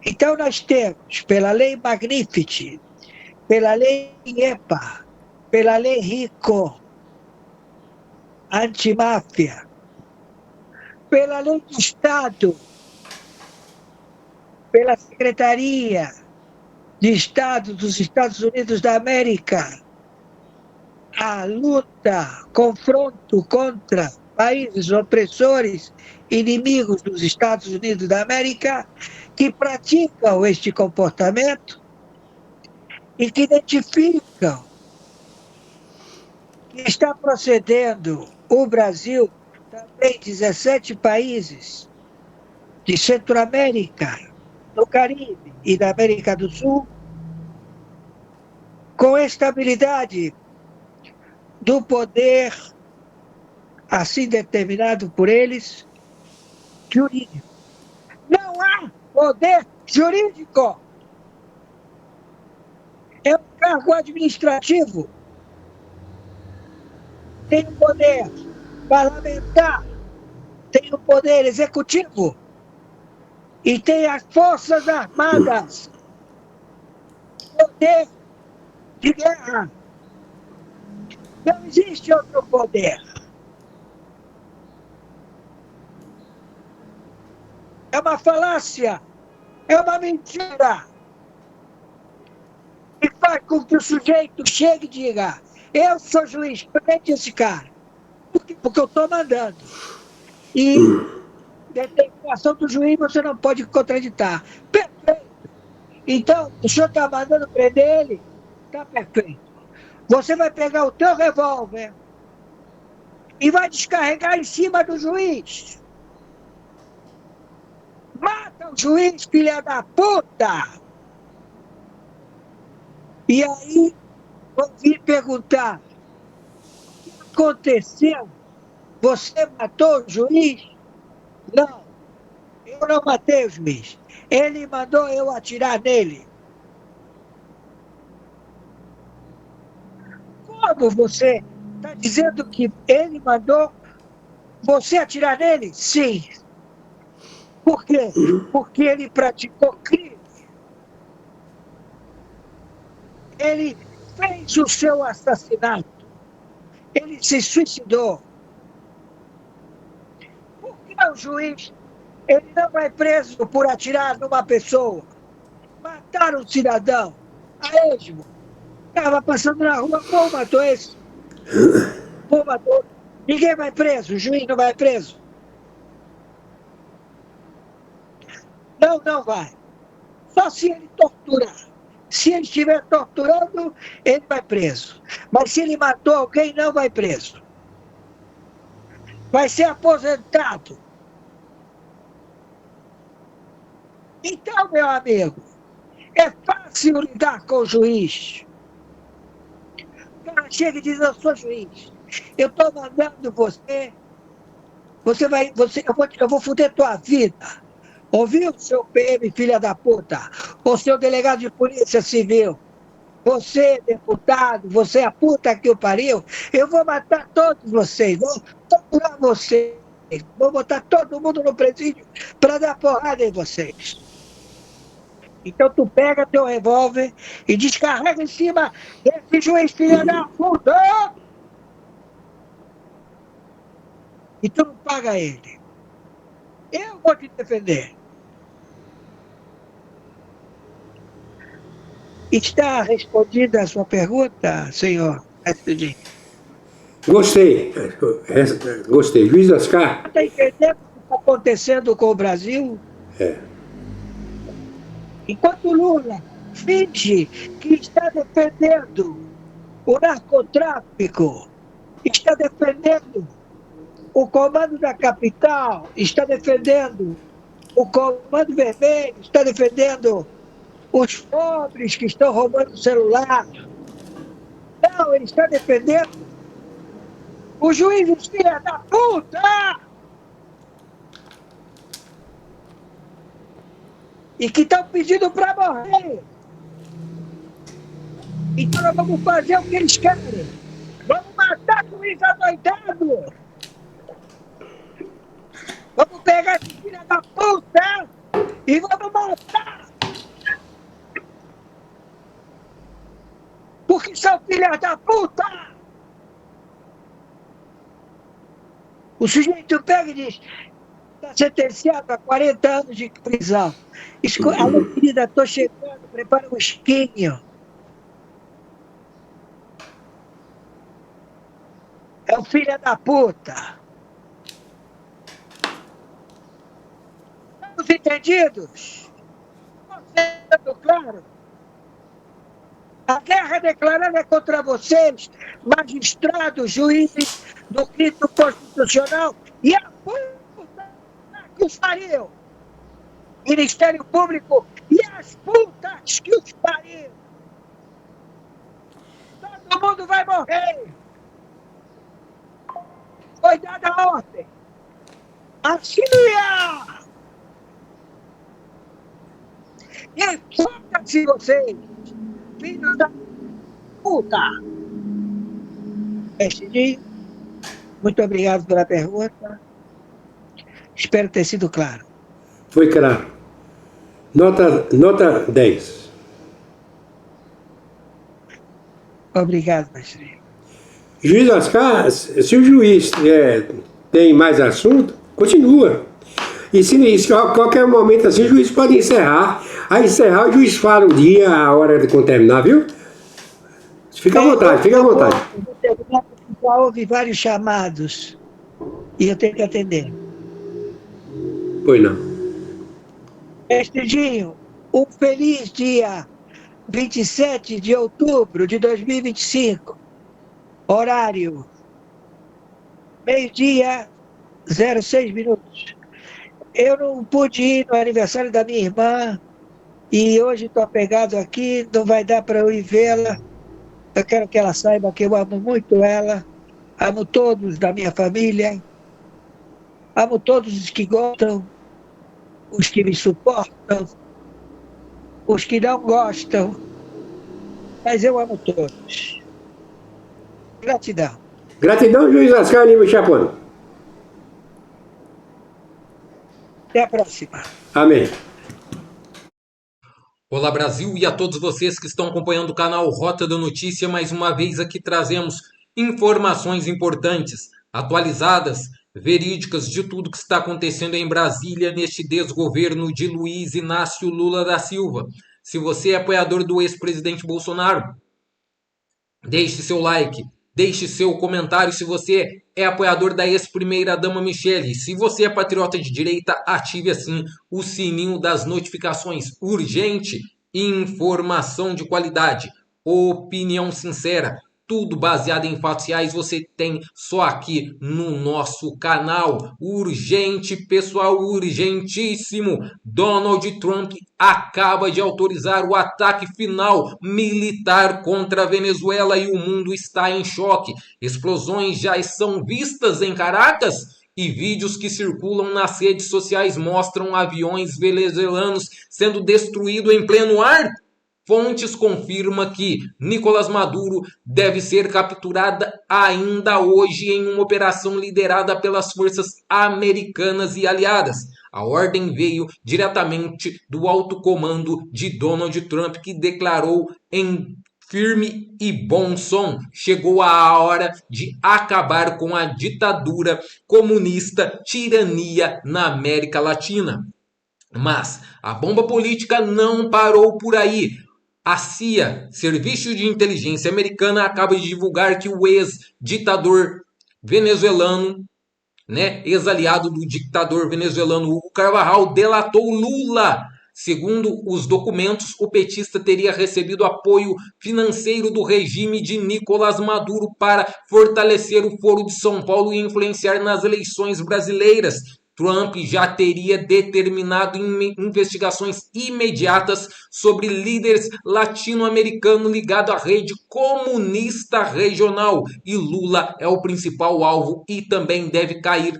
Então nós temos, pela lei Magnifici, pela lei EPA, pela lei RICO, antimáfia, pela lei do Estado, pela Secretaria de Estado dos Estados Unidos da América, a luta, confronto contra países opressores, inimigos dos Estados Unidos da América, que praticam este comportamento e que identificam que está procedendo o Brasil, também 17 países de Centro-América, do Caribe e da América do Sul, com estabilidade do poder, assim determinado por eles, jurídico. Não há poder jurídico. É um cargo administrativo. Tem o poder parlamentar, tem o poder executivo e tem as Forças Armadas, poder de guerra. Não existe outro poder. É uma falácia, é uma mentira. E faz com que o sujeito chegue e diga: eu sou juiz, prende esse cara. Por quê? Porque eu estou mandando. E determinação do juiz você não pode contraditar. Perfeito. Então, o senhor está mandando prender ele? Está perfeito. Você vai pegar o teu revólver e vai descarregar em cima do juiz. Mata o juiz, filha da puta! E aí, vão vir perguntar: o que aconteceu? Você matou o juiz? Não, eu não matei o juiz. Ele mandou eu atirar nele. Como você está dizendo que ele mandou você atirar nele? Sim. Por quê? Porque ele praticou crime. Ele fez o seu assassinato. Ele se suicidou. Por que o juiz ele não vai preso por atirar numa pessoa? Matar um cidadão a esmo. Estava passando na rua, pô, matou esse. Pô, matou. Ninguém vai preso, o juiz não vai preso. Não, não vai. Só se ele torturar. Se ele estiver torturando, ele vai preso. Mas se ele matou alguém, não vai preso. Vai ser aposentado. Então, meu amigo, é fácil lidar com o juiz. O cara chega e diz: eu sou juiz. Eu estou mandando você. Eu vou foder tua vida. Ouviu, seu PM, filha da puta? Ou seu delegado de polícia civil? Você, deputado, você é a puta que o pariu? Eu vou matar todos vocês, vou torturar vocês, vou botar todo mundo no presídio para dar porrada em vocês. Então tu pega teu revólver e descarrega em cima desse juiz, filha da puta! E tu não paga ele. Eu vou te defender. Está respondida a sua pergunta, senhor SG? Gostei. Gostei. Juiz Oscar? Está entendendo o que está acontecendo com o Brasil? É. Enquanto Lula finge que está defendendo o narcotráfico, está defendendo o comando da capital, está defendendo o comando vermelho, está defendendo os pobres que estão roubando o celular. Não, ele está defendendo os juízes filha da puta! E que estão pedindo para morrer. Então nós vamos fazer o que eles querem. Vamos matar o juiz adoidado. Vamos pegar esse filho da puta e vamos matar. Porque são filhas da puta. O sujeito pega e diz, está sentenciado a 40 anos de prisão. Alô, querida, estou chegando, prepara um esquinho. É o filho da puta. Estamos entendidos? Sendo claro? A guerra declarada é contra vocês, magistrados, juízes do rito constitucional e a puta que os pariu. Ministério Público e as putas que os pariu. Todo mundo vai morrer. Foi dada a ordem. Auxilia! E foda-se vocês, filhos da puta. Mestre, muito obrigado pela pergunta. Espero ter sido claro. Foi claro. Nota 10. Obrigado, mestre. Juiz Oscar, se o juiz tem mais assunto, continua. E se a qualquer momento assim, o juiz pode encerrar. Aí encerrar, o juiz fala o dia, a hora de quando terminar, viu? Fica à vontade, fica à vontade. Já houve vários chamados e eu tenho que atender. Pois não. Mestre Dinho, um feliz dia 27 de outubro de 2025, horário meio-dia 06 minutos. Eu não pude ir no aniversário da minha irmã e hoje estou apegado aqui, não vai dar para eu ir vê-la. Eu quero que ela saiba que eu amo muito ela, amo todos da minha família, amo todos os que gostam, os que me suportam, os que não gostam, mas eu amo todos. Gratidão. Gratidão, juiz Oscar Lima Chapone. Até a próxima. Amém. Olá Brasil e a todos vocês que estão acompanhando o canal Rota da Notícia. Mais uma vez aqui trazemos informações importantes, atualizadas, verídicas de tudo que está acontecendo em Brasília neste desgoverno de Luiz Inácio Lula da Silva. Se você é apoiador do ex-presidente Bolsonaro, deixe seu like, deixe seu comentário. Se você é apoiador da ex-primeira-dama Michele, se você é patriota de direita, ative assim o sininho das notificações. Urgente, informação de qualidade, opinião sincera, tudo baseado em fatos reais, você tem só aqui no nosso canal. Urgente, pessoal, urgentíssimo. Donald Trump acaba de autorizar o ataque final militar contra a Venezuela e o mundo está em choque. Explosões já são vistas em Caracas e vídeos que circulam nas redes sociais mostram aviões venezuelanos sendo destruídos em pleno ar. Fontes confirmam que Nicolás Maduro deve ser capturada ainda hoje em uma operação liderada pelas forças americanas e aliadas. A ordem veio diretamente do alto comando de Donald Trump, que declarou em firme e bom som: chegou a hora de acabar com a ditadura comunista, tirania na América Latina. Mas a bomba política não parou por aí. A CIA, Serviço de Inteligência Americana, acaba de divulgar que o ex-ditador venezuelano, ex-aliado do ditador venezuelano Hugo Carvajal, delatou Lula, Segundo os documentos, o petista teria recebido apoio financeiro do regime de Nicolás Maduro para fortalecer o Foro de São Paulo e influenciar nas eleições brasileiras. Trump já teria determinado investigações imediatas sobre líderes latino-americanos ligados à rede comunista regional. E Lula é o principal alvo e também deve cair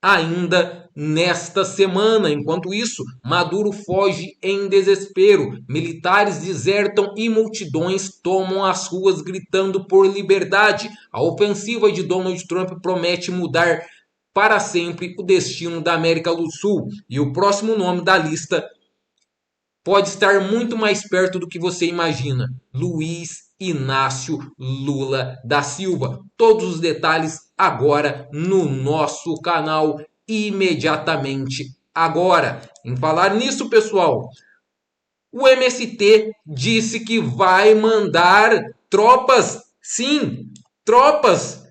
ainda nesta semana. Enquanto isso, Maduro foge em desespero. Militares desertam e multidões tomam as ruas gritando por liberdade. A ofensiva de Donald Trump promete mudar para sempre o destino da América do Sul. E o próximo nome da lista pode estar muito mais perto do que você imagina: Luiz Inácio Lula da Silva. Todos os detalhes agora no nosso canal, imediatamente agora. Em falar nisso, pessoal, o MST disse que vai mandar tropas, sim, tropas,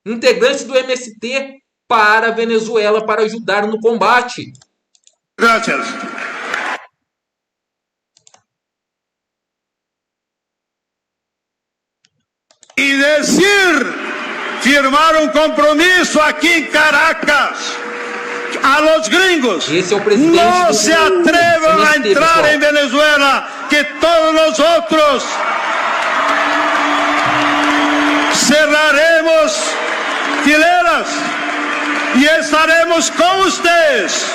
integrantes do MST para a Venezuela para ajudar no combate. Gracias. Y decir, firmar un compromiso aquí en Caracas a los gringos. Esse é o presidente No do se atrevan a MST, entrar pessoal. en Venezuela, que todos nosotros cerraremos fileras y estaremos con ustedes.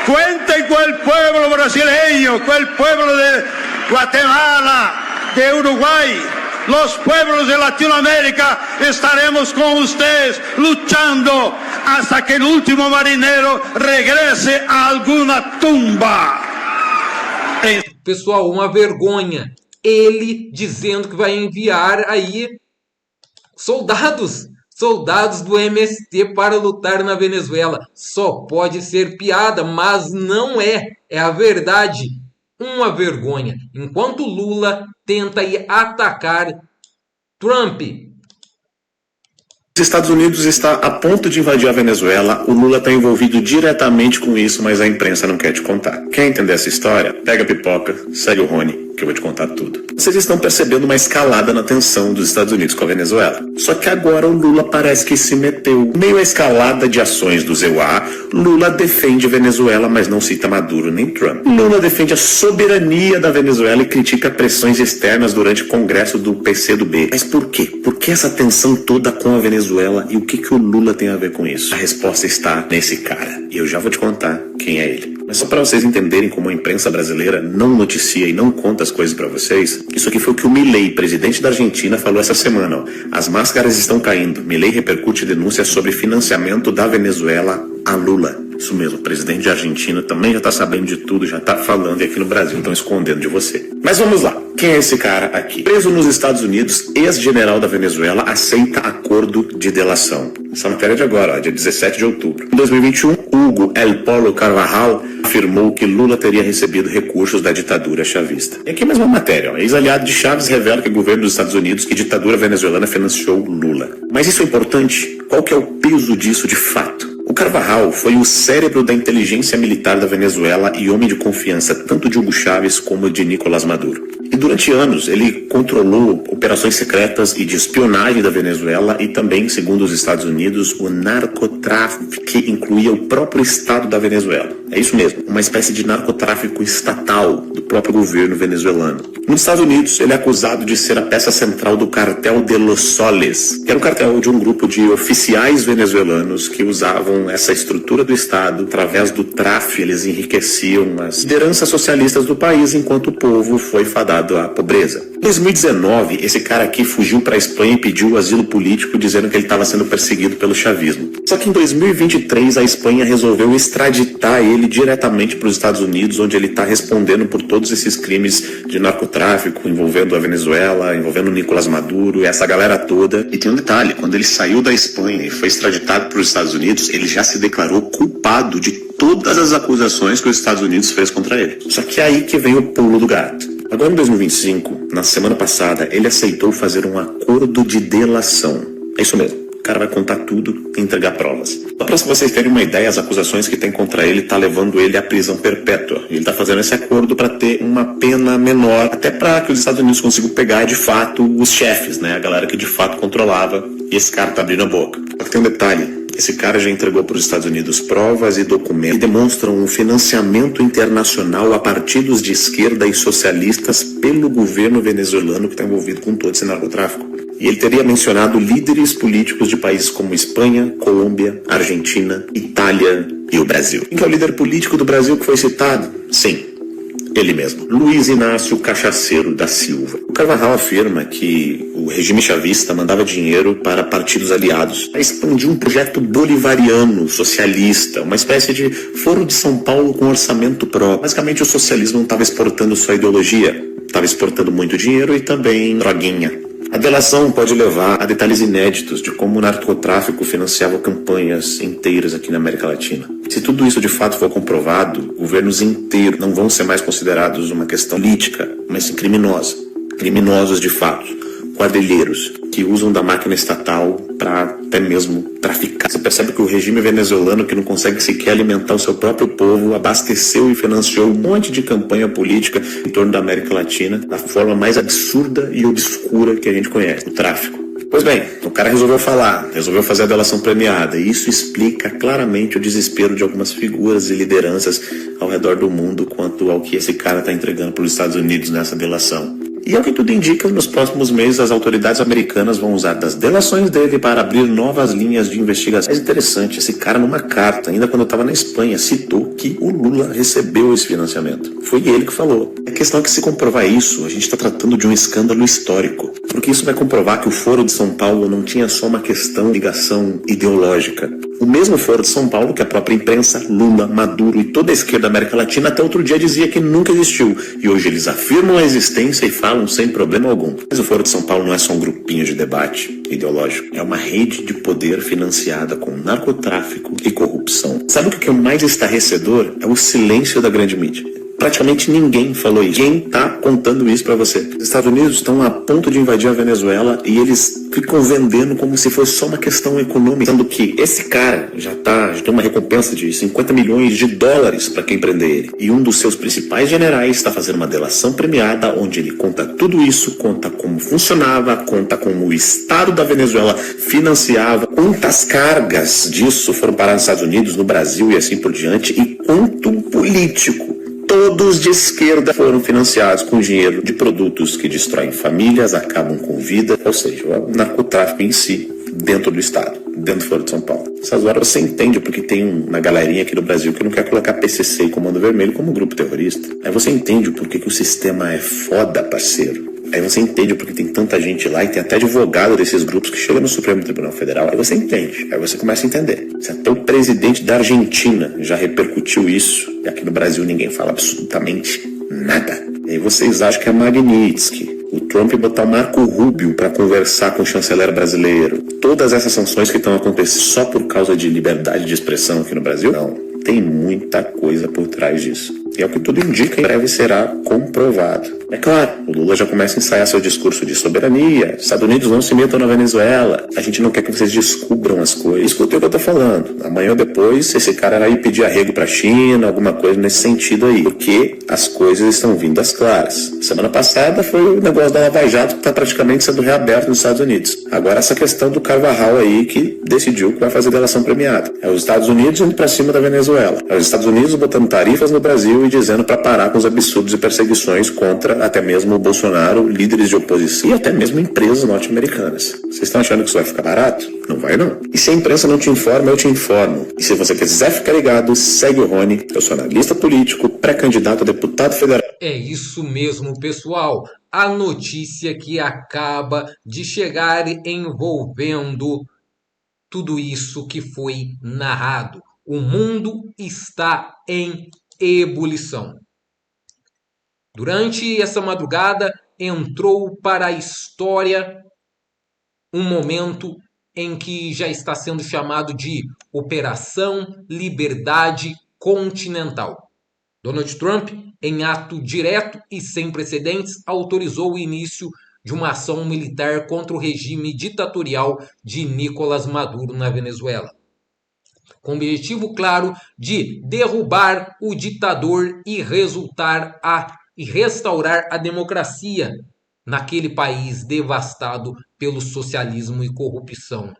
Cuenten con el pueblo brasileño, con el pueblo de Guatemala, de Uruguay, los pueblos de Latinoamérica. Estaremos con ustedes luchando hasta que el último marinero regrese a alguna tumba. Pessoal, uma vergonha. Ele dizendo que vai enviar aí soldados do MST para lutar na Venezuela. Só pode ser piada, mas não é. É a verdade. Uma vergonha. Enquanto Lula tenta ir atacar Trump. Os Estados Unidos está a ponto de invadir a Venezuela, o Lula está envolvido diretamente com isso, mas a imprensa não quer te contar. Quer entender essa história? Pega a pipoca, segue o Rony, que eu vou te contar tudo. Vocês estão percebendo uma escalada na tensão dos Estados Unidos com a Venezuela. Só que agora o Lula parece que se meteu. Meio à escalada de ações do EUA, Lula defende Venezuela, mas não cita Maduro nem Trump. Lula defende a soberania da Venezuela e critica pressões externas durante o congresso do PCdoB. Mas por quê? Por que essa tensão toda com a Venezuela e o que o Lula tem a ver com isso? A resposta está nesse cara. E eu já vou te contar quem é ele. Mas só para vocês entenderem como a imprensa brasileira não noticia e não conta as coisas para vocês, isso aqui foi o que o Milei, presidente da Argentina, falou essa semana. Ó. As máscaras estão caindo. Milei repercute denúncias sobre financiamento da Venezuela a Lula. Isso mesmo, o presidente da Argentina também já está sabendo de tudo, já está falando, e aqui no Brasil estão escondendo de você. Mas vamos lá, quem é esse cara aqui? Preso nos Estados Unidos, ex-general da Venezuela aceita acordo de delação. Essa matéria de agora, ó, dia 17 de outubro. Em 2021, Hugo El Polo Carvajal afirmou que Lula teria recebido recursos da ditadura chavista. E aqui mesmo a matéria, ó, ex-aliado de Chaves revela que o governo dos Estados Unidos e ditadura venezuelana financiou Lula. Mas isso é importante? Qual que é o peso disso de fato? O Carvajal foi o cérebro da inteligência militar da Venezuela e homem de confiança tanto de Hugo Chávez como de Nicolás Maduro. E durante anos ele controlou operações secretas e de espionagem da Venezuela e também, segundo os Estados Unidos, o narcotráfico que incluía o próprio Estado da Venezuela. É isso mesmo, uma espécie de narcotráfico estatal do próprio governo venezuelano. Nos Estados Unidos, ele é acusado de ser a peça central do Cartel de los Soles, que era um cartel de um grupo de oficiais venezuelanos que usavam essa estrutura do Estado. Através do tráfico, eles enriqueciam as lideranças socialistas do país, enquanto o povo foi fadado à pobreza. Em 2019, esse cara aqui fugiu para a Espanha e pediu asilo político, dizendo que ele estava sendo perseguido pelo chavismo. Só que em 2023, a Espanha resolveu extraditar ele diretamente para os Estados Unidos, onde ele está respondendo por todos esses crimes de narcotráfico envolvendo a Venezuela, envolvendo o Nicolás Maduro e essa galera toda. E tem um detalhe, quando ele saiu da Espanha e foi extraditado para os Estados Unidos, ele já se declarou culpado de todas as acusações que os Estados Unidos fez contra ele. Só que é aí que vem o pulo do gato. Agora em 2025, na semana passada, ele aceitou fazer um acordo de delação. É isso mesmo. O cara vai contar tudo e entregar provas. Só para vocês terem uma ideia, as acusações que tem contra ele tá levando ele à prisão perpétua. Ele tá fazendo esse acordo para ter uma pena menor, até para que os Estados Unidos consigam pegar de fato os chefes, né? A galera que de fato controlava. E esse cara tá abrindo a boca. Só que tem um detalhe. Esse cara já entregou para os Estados Unidos provas e documentos que demonstram um financiamento internacional a partidos de esquerda e socialistas pelo governo venezuelano que está envolvido com todo esse narcotráfico. E ele teria mencionado líderes políticos de países como Espanha, Colômbia, Argentina, Itália e o Brasil. Quem é o líder político do Brasil que foi citado? Sim, ele mesmo, Luiz Inácio Cachaceiro da Silva. O Carvajal afirma que o regime chavista mandava dinheiro para partidos aliados para expandir um projeto bolivariano, socialista, uma espécie de Foro de São Paulo com orçamento próprio. Basicamente o socialismo não estava exportando sua ideologia, estava exportando muito dinheiro e também droguinha. A delação pode levar a detalhes inéditos de como o narcotráfico financiava campanhas inteiras aqui na América Latina. Se tudo isso de fato for comprovado, governos inteiros não vão ser mais considerados uma questão política, mas sim criminosa. Criminosos de fato, quadrilheiros, que usam da máquina estatal para até mesmo traficar. Você percebe que o regime venezuelano, que não consegue sequer alimentar o seu próprio povo, abasteceu e financiou um monte de campanha política em torno da América Latina da forma mais absurda e obscura que a gente conhece, o tráfico. Pois bem, o cara resolveu fazer a delação premiada, e isso explica claramente o desespero de algumas figuras e lideranças ao redor do mundo quanto ao que esse cara está entregando para os Estados Unidos nessa delação. E ao que tudo indica, nos próximos meses as autoridades americanas vão usar das delações dele para abrir novas linhas de investigação. É interessante, esse cara numa carta, ainda quando eu estava na Espanha, citou que o Lula recebeu esse financiamento. Foi ele que falou. A questão é que se comprovar isso, a gente está tratando de um escândalo histórico. Porque isso vai comprovar que o Foro de São Paulo não tinha só uma questão de ligação ideológica. O mesmo Foro de São Paulo que a própria imprensa, Lula, Maduro e toda a esquerda da América Latina até outro dia dizia que nunca existiu. E hoje eles afirmam a existência e falam sem problema algum. Mas o Foro de São Paulo não é só um grupinho de debate ideológico. É uma rede de poder financiada com narcotráfico e corrupção. Sabe o que é o mais estarrecedor? É o silêncio da grande mídia. Praticamente ninguém falou isso. Quem está contando isso para você? Os Estados Unidos estão a ponto de invadir a Venezuela e eles ficam vendendo como se fosse só uma questão econômica, sendo que esse cara já tem uma recompensa de 50 milhões de dólares para quem prender ele. E um dos seus principais generais está fazendo uma delação premiada onde ele conta tudo isso, conta como funcionava, conta como o Estado da Venezuela financiava, quantas cargas disso foram parar nos Estados Unidos, no Brasil e assim por diante, e quanto político. Todos de esquerda foram financiados com dinheiro de produtos que destroem famílias, acabam com vida, ou seja, o narcotráfico em si, dentro do Estado, dentro do Foro de São Paulo. Nessas horas você entende porque tem uma galerinha aqui no Brasil que não quer colocar PCC e Comando Vermelho como grupo terrorista. Aí você entende o porquê que o sistema é foda, parceiro. Aí você entende porque tem tanta gente lá e tem até advogado desses grupos que chega no Supremo Tribunal Federal. Aí você entende, aí você começa a entender. Se até o presidente da Argentina já repercutiu isso, e aqui no Brasil ninguém fala absolutamente nada. E aí vocês acham que é Magnitsky, o Trump botar o Marco Rubio para conversar com o chanceler brasileiro, todas essas sanções que estão acontecendo só por causa de liberdade de expressão aqui no Brasil? Não, tem muita coisa por trás disso. E é o que tudo indica, em breve será comprovado. É claro, o Lula já começa a ensaiar seu discurso de soberania. Os Estados Unidos não se metam na Venezuela. A gente não quer que vocês descubram as coisas. Escutem o que eu tô falando. Amanhã ou depois, esse cara vai pedir arrego pra China, alguma coisa nesse sentido aí. Porque as coisas estão vindo às claras. Semana passada foi o negócio da Lava Jato que tá praticamente sendo reaberto nos Estados Unidos. Agora essa questão do Carvajal aí que decidiu que vai fazer delação premiada. É os Estados Unidos indo pra cima da Venezuela. É os Estados Unidos botando tarifas no Brasil e dizendo para parar com os absurdos e perseguições contra até mesmo o Bolsonaro, líderes de oposição e até mesmo empresas norte-americanas. Vocês estão achando que isso vai ficar barato? Não vai não. E se a imprensa não te informa, eu te informo. E se você quiser ficar ligado, segue o Rony. Eu sou analista político, pré-candidato a deputado federal. É isso mesmo, pessoal. A notícia que acaba de chegar envolvendo tudo isso que foi narrado. O mundo está em ebulição. Durante essa madrugada, entrou para a história um momento em que já está sendo chamado de Operação Liberdade Continental. Donald Trump, em ato direto e sem precedentes, autorizou o início de uma ação militar contra o regime ditatorial de Nicolás Maduro na Venezuela, com o objetivo claro de derrubar o ditador e restaurar a democracia naquele país devastado pelo socialismo e corrupção.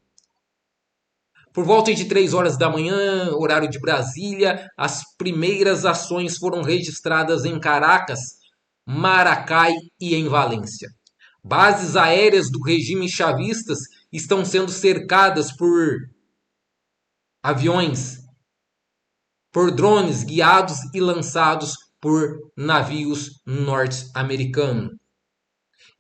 Por volta de 3 horas da manhã, horário de Brasília, as primeiras ações foram registradas em Caracas, Maracai e em Valência. Bases aéreas do regime chavistas estão sendo cercadas por aviões, por drones guiados e lançados por navios norte-americanos.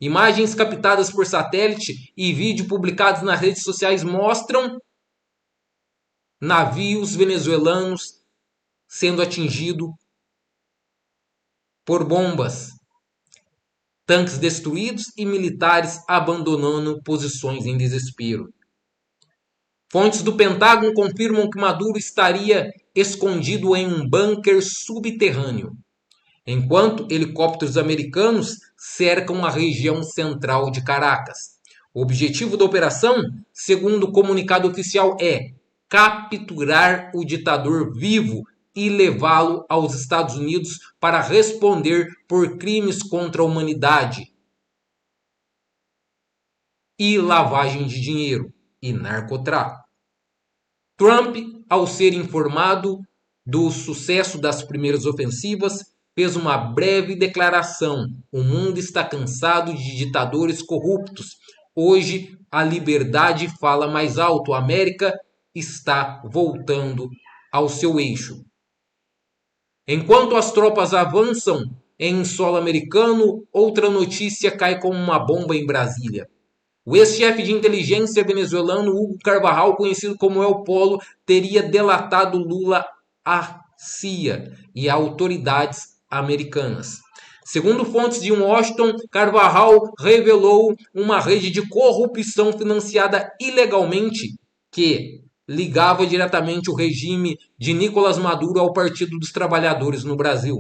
Imagens captadas por satélite e vídeo publicados nas redes sociais mostram navios venezuelanos sendo atingidos por bombas, tanques destruídos e militares abandonando posições em desespero. Fontes do Pentágono confirmam que Maduro estaria escondido em um bunker subterrâneo, enquanto helicópteros americanos cercam a região central de Caracas. O objetivo da operação, segundo o comunicado oficial, é capturar o ditador vivo e levá-lo aos Estados Unidos para responder por crimes contra a humanidade e lavagem de dinheiro e narcotráfico. Trump, ao ser informado do sucesso das primeiras ofensivas, fez uma breve declaração: o mundo está cansado de ditadores corruptos. Hoje a liberdade fala mais alto. A América está voltando ao seu eixo. Enquanto as tropas avançam em solo americano, outra notícia cai como uma bomba em Brasília. O ex-chefe de inteligência venezuelano Hugo Carvajal, conhecido como El Polo, teria delatado Lula à CIA e a autoridades americanas. Segundo fontes de Washington, Carvajal revelou uma rede de corrupção financiada ilegalmente que ligava diretamente o regime de Nicolás Maduro ao Partido dos Trabalhadores no Brasil.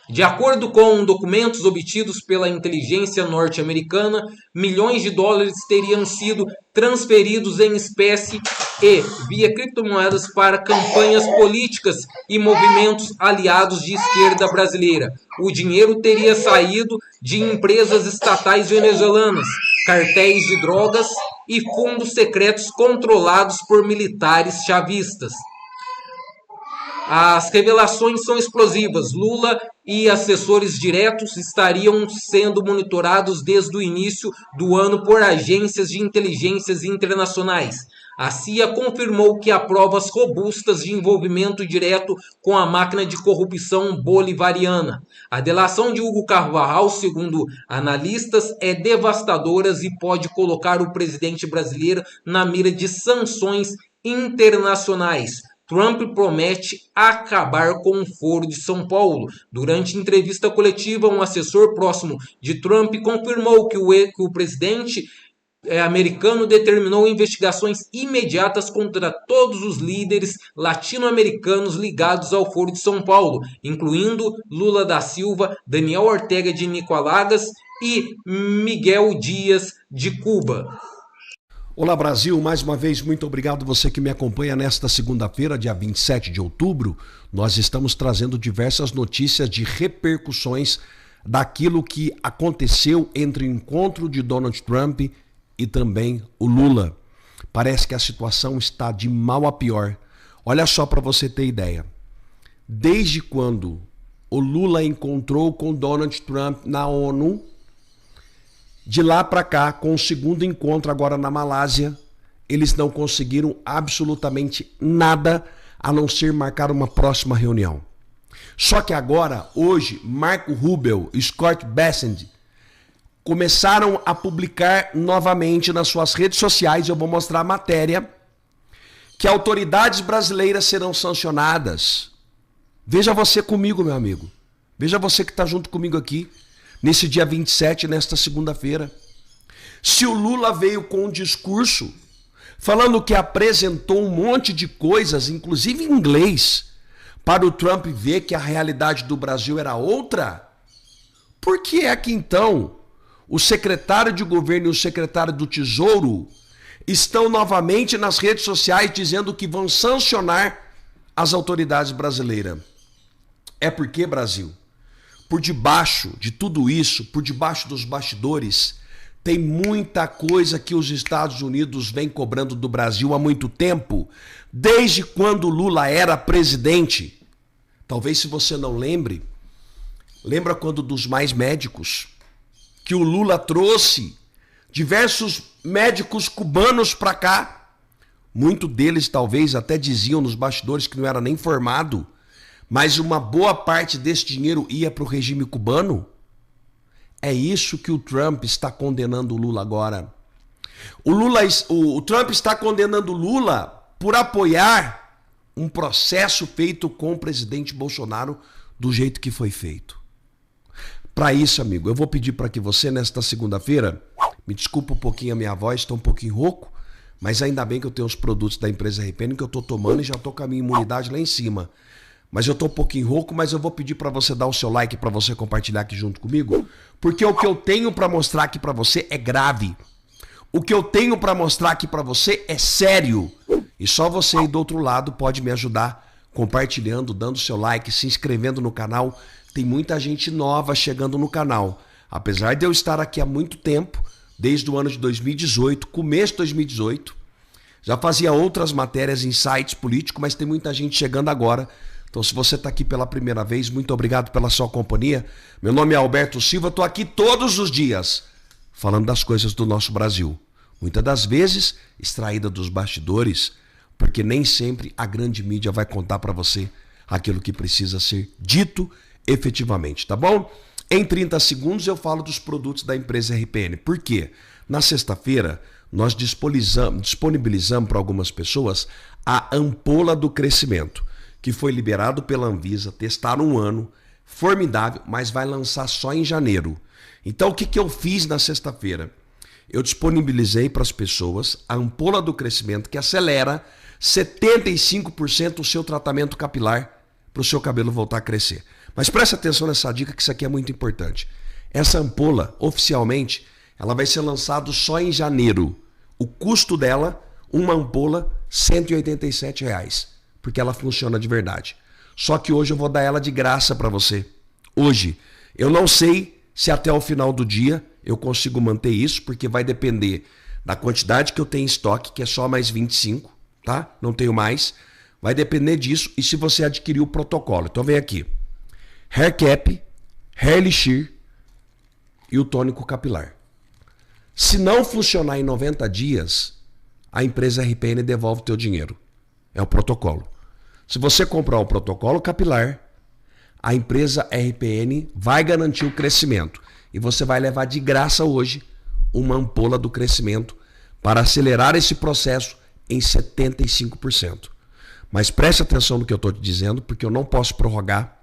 De acordo com documentos obtidos pela inteligência norte-americana, milhões de dólares teriam sido transferidos em espécie e via criptomoedas para campanhas políticas e movimentos aliados de esquerda brasileira. O dinheiro teria saído de empresas estatais venezuelanas, cartéis de drogas e fundos secretos controlados por militares chavistas. As revelações são explosivas. Lula e assessores diretos estariam sendo monitorados desde o início do ano por agências de inteligências internacionais. A CIA confirmou que há provas robustas de envolvimento direto com a máquina de corrupção bolivariana. A delação de Hugo Carvajal, segundo analistas, é devastadora e pode colocar o presidente brasileiro na mira de sanções internacionais. Trump promete acabar com o Foro de São Paulo. Durante entrevista coletiva, um assessor próximo de Trump confirmou que o presidente americano determinou investigações imediatas contra todos os líderes latino-americanos ligados ao Foro de São Paulo, incluindo Lula da Silva, Daniel Ortega de Nicolás e Miguel Dias de Cuba. Olá Brasil, mais uma vez muito obrigado você que me acompanha nesta segunda-feira, dia 27 de outubro. Nós estamos trazendo diversas notícias de repercussões daquilo que aconteceu entre o encontro de Donald Trump e também o Lula. Parece que a situação está de mal a pior. Olha só para você ter ideia. Desde quando o Lula encontrou com Donald Trump na ONU, de lá para cá, com o segundo encontro agora na Malásia, eles não conseguiram absolutamente nada a não ser marcar uma próxima reunião. Só que agora, hoje, Marco Rubio e Scott Bessent começaram a publicar novamente nas suas redes sociais, eu vou mostrar a matéria, que autoridades brasileiras serão sancionadas. Veja você comigo, meu amigo. Veja você que está junto comigo aqui. Nesse dia 27, nesta segunda-feira. Se o Lula veio com um discurso falando que apresentou um monte de coisas, inclusive em inglês, para o Trump ver que a realidade do Brasil era outra, por que é que então o secretário de governo e o secretário do Tesouro estão novamente nas redes sociais dizendo que vão sancionar as autoridades brasileiras. É porque, Brasil, por debaixo de tudo isso, por debaixo dos bastidores, tem muita coisa que os Estados Unidos vem cobrando do Brasil há muito tempo, desde quando Lula era presidente. Talvez se você não lembre, lembra quando dos mais médicos, que o Lula trouxe diversos médicos cubanos para cá. Muitos deles talvez até diziam nos bastidores que não era nem formado, mas uma boa parte desse dinheiro ia para o regime cubano. É isso que o Trump está condenando o Lula agora. O Trump está condenando o Lula por apoiar um processo feito com o presidente Bolsonaro do jeito que foi feito. Para isso, amigo, eu vou pedir para que você, nesta segunda-feira, me desculpa um pouquinho a minha voz, estou um pouquinho rouco, mas ainda bem que eu tenho os produtos da empresa RPN que eu estou tomando e já estou com a minha imunidade lá em cima. Mas eu estou um pouquinho rouco, mas eu vou pedir para você dar o seu like, para você compartilhar aqui junto comigo, porque o que eu tenho para mostrar aqui para você é grave. O que eu tenho para mostrar aqui para você é sério. E só você aí do outro lado pode me ajudar compartilhando, dando seu like, se inscrevendo no canal. Tem muita gente nova chegando no canal. Apesar de eu estar aqui há muito tempo, desde o ano de 2018, começo de 2018, já fazia outras matérias em sites políticos, mas tem muita gente chegando agora. Então, se você está aqui pela primeira vez, muito obrigado pela sua companhia. Meu nome é Alberto Silva, estou aqui todos os dias falando das coisas do nosso Brasil. Muitas das vezes extraída dos bastidores, porque nem sempre a grande mídia vai contar para você aquilo que precisa ser dito efetivamente, tá bom? Em 30 segundos eu falo dos produtos da empresa RPN. Por quê? Na sexta-feira nós disponibilizamos para algumas pessoas a ampola do crescimento, que foi liberado pela Anvisa, testaram um ano, formidável, mas vai lançar só em janeiro. Então o que eu fiz na sexta-feira? Eu disponibilizei para as pessoas a ampola do crescimento que acelera 75% o seu tratamento capilar para o seu cabelo voltar a crescer. Mas preste atenção nessa dica que isso aqui é muito importante. Essa ampola, oficialmente, ela vai ser lançada só em janeiro. O custo dela, uma ampola, R$ 187, porque ela funciona de verdade. Só que hoje eu vou dar ela de graça para você. Hoje. Eu não sei se até o final do dia eu consigo manter isso, porque vai depender da quantidade que eu tenho em estoque, que é só mais 25, tá? Não tenho mais. Vai depender disso e se você adquirir o protocolo. Então vem aqui. Hair Cap, Hair Elixir e o tônico capilar. Se não funcionar em 90 dias, a empresa RPN devolve o teu dinheiro. É o protocolo. Se você comprar o protocolo capilar, a empresa RPN vai garantir o crescimento. E você vai levar de graça hoje uma ampola do crescimento para acelerar esse processo em 75%. Mas preste atenção no que eu estou te dizendo, porque eu não posso prorrogar.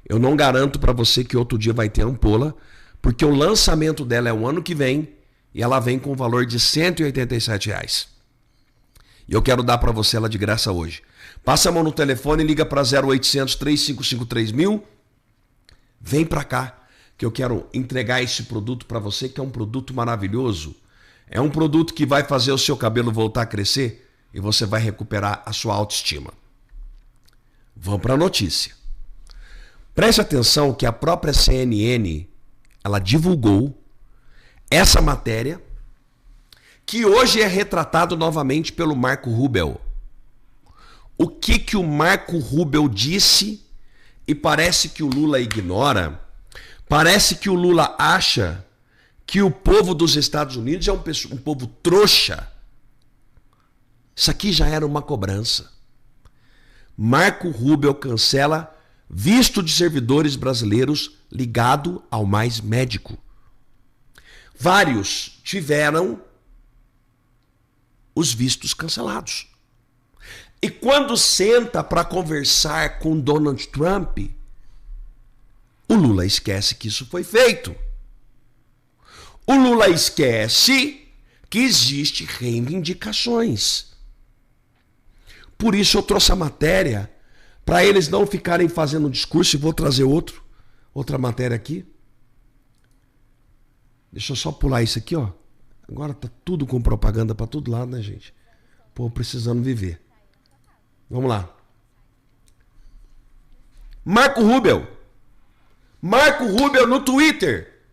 Eu não garanto para você que outro dia vai ter ampola, porque o lançamento dela é o ano que vem e ela vem com o valor de R$ 187. E eu quero dar para você ela de graça hoje. Passa a mão no telefone e liga para 0800 355 3000. Vem para cá, que eu quero entregar esse produto para você, que é um produto maravilhoso. É um produto que vai fazer o seu cabelo voltar a crescer e você vai recuperar a sua autoestima. Vamos para a notícia. Preste atenção que a própria CNN, ela divulgou essa matéria, que hoje é retratado novamente pelo Marco Rubio. O que o Marco Rubio disse e parece que o Lula ignora, parece que o Lula acha que o povo dos Estados Unidos é um povo trouxa. Isso aqui já era uma cobrança. Marco Rubio cancela visto de servidores brasileiros ligado ao Mais Médico. Vários tiveram os vistos cancelados. E quando senta para conversar com Donald Trump, o Lula esquece que isso foi feito. O Lula esquece que existe reivindicações. Por isso eu trouxe a matéria, para eles não ficarem fazendo um discurso, e vou trazer outra matéria aqui. Deixa eu só pular isso aqui, ó. Agora tá tudo com propaganda para todo lado, né, gente? Pô, precisando viver. Vamos lá. Marco Rubio. Marco Rubio no Twitter.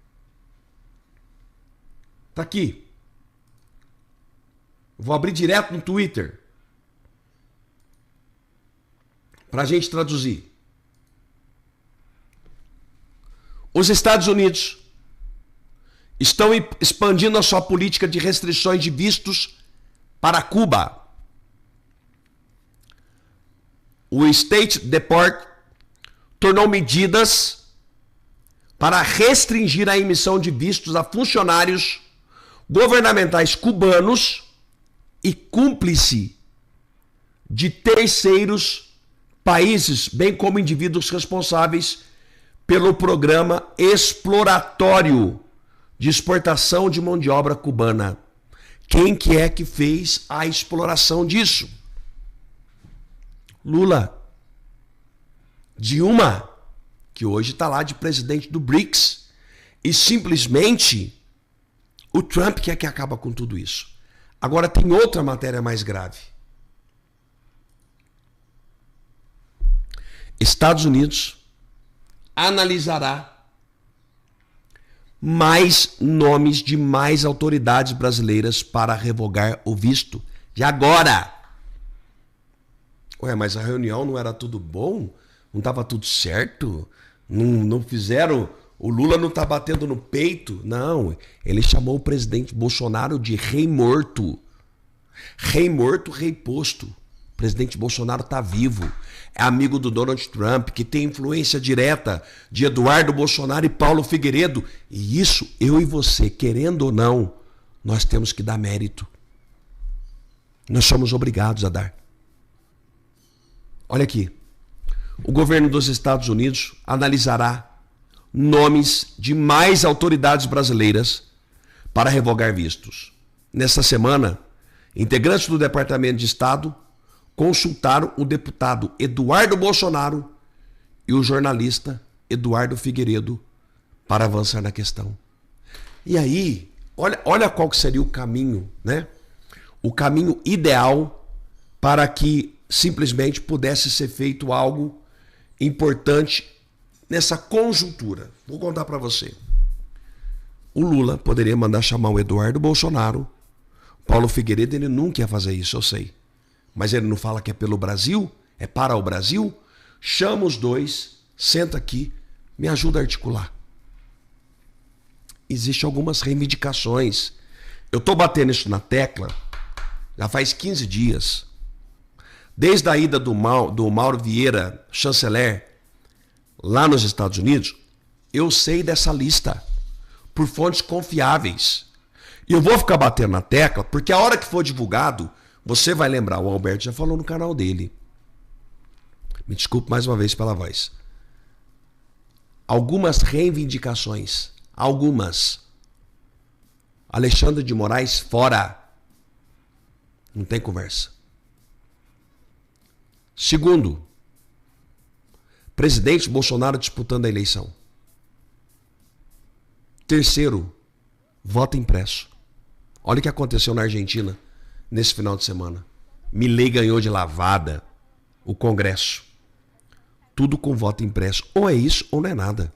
Tá aqui. Vou abrir direto no Twitter. Pra gente traduzir. Os Estados Unidos estão expandindo a sua política de restrições de vistos para Cuba. O State Department tornou medidas para restringir a emissão de vistos a funcionários governamentais cubanos e cúmplice de terceiros países, bem como indivíduos responsáveis pelo programa exploratório de exportação de mão de obra cubana. Quem que é que fez a exploração disso? Lula. Dilma, que hoje está lá de presidente do BRICS. E simplesmente o Trump que é que acaba com tudo isso. Agora tem outra matéria mais grave. Estados Unidos analisará mais nomes de mais autoridades brasileiras para revogar o visto de agora. Ué, mas a reunião não era tudo bom? Não estava tudo certo? Não fizeram... O Lula não está batendo no peito? Não, ele chamou o presidente Bolsonaro de rei morto. Rei morto, rei posto. O presidente Bolsonaro está vivo. É amigo do Donald Trump, que tem influência direta de Eduardo Bolsonaro e Paulo Figueiredo. E isso, eu e você, querendo ou não, nós temos que dar mérito. Nós somos obrigados a dar. Olha aqui. O governo dos Estados Unidos analisará nomes de mais autoridades brasileiras para revogar vistos. Nesta semana, integrantes do Departamento de Estado consultaram o deputado Eduardo Bolsonaro e o jornalista Eduardo Figueiredo para avançar na questão. E aí, olha qual que seria o caminho, né? O caminho ideal para que simplesmente pudesse ser feito algo importante nessa conjuntura. Vou contar para você. O Lula poderia mandar chamar o Eduardo Bolsonaro. Paulo Figueiredo, ele nunca ia fazer isso, eu sei. Mas ele não fala que é pelo Brasil, é para o Brasil. Chama os dois, senta aqui, me ajuda a articular. Existem algumas reivindicações. Eu estou batendo isso na tecla já faz 15 dias. Desde a ida do Mauro Vieira, chanceler, lá nos Estados Unidos, eu sei dessa lista, por fontes confiáveis. E eu vou ficar batendo na tecla, porque a hora que for divulgado, você vai lembrar, o Alberto já falou no canal dele. Me desculpe mais uma vez pela voz. Algumas reivindicações, algumas. Alexandre de Moraes fora. Não tem conversa. Segundo, presidente Bolsonaro disputando a eleição. Terceiro, voto impresso. Olha o que aconteceu na Argentina nesse final de semana. Milei ganhou de lavada o Congresso. Tudo com voto impresso. Ou é isso ou não é nada.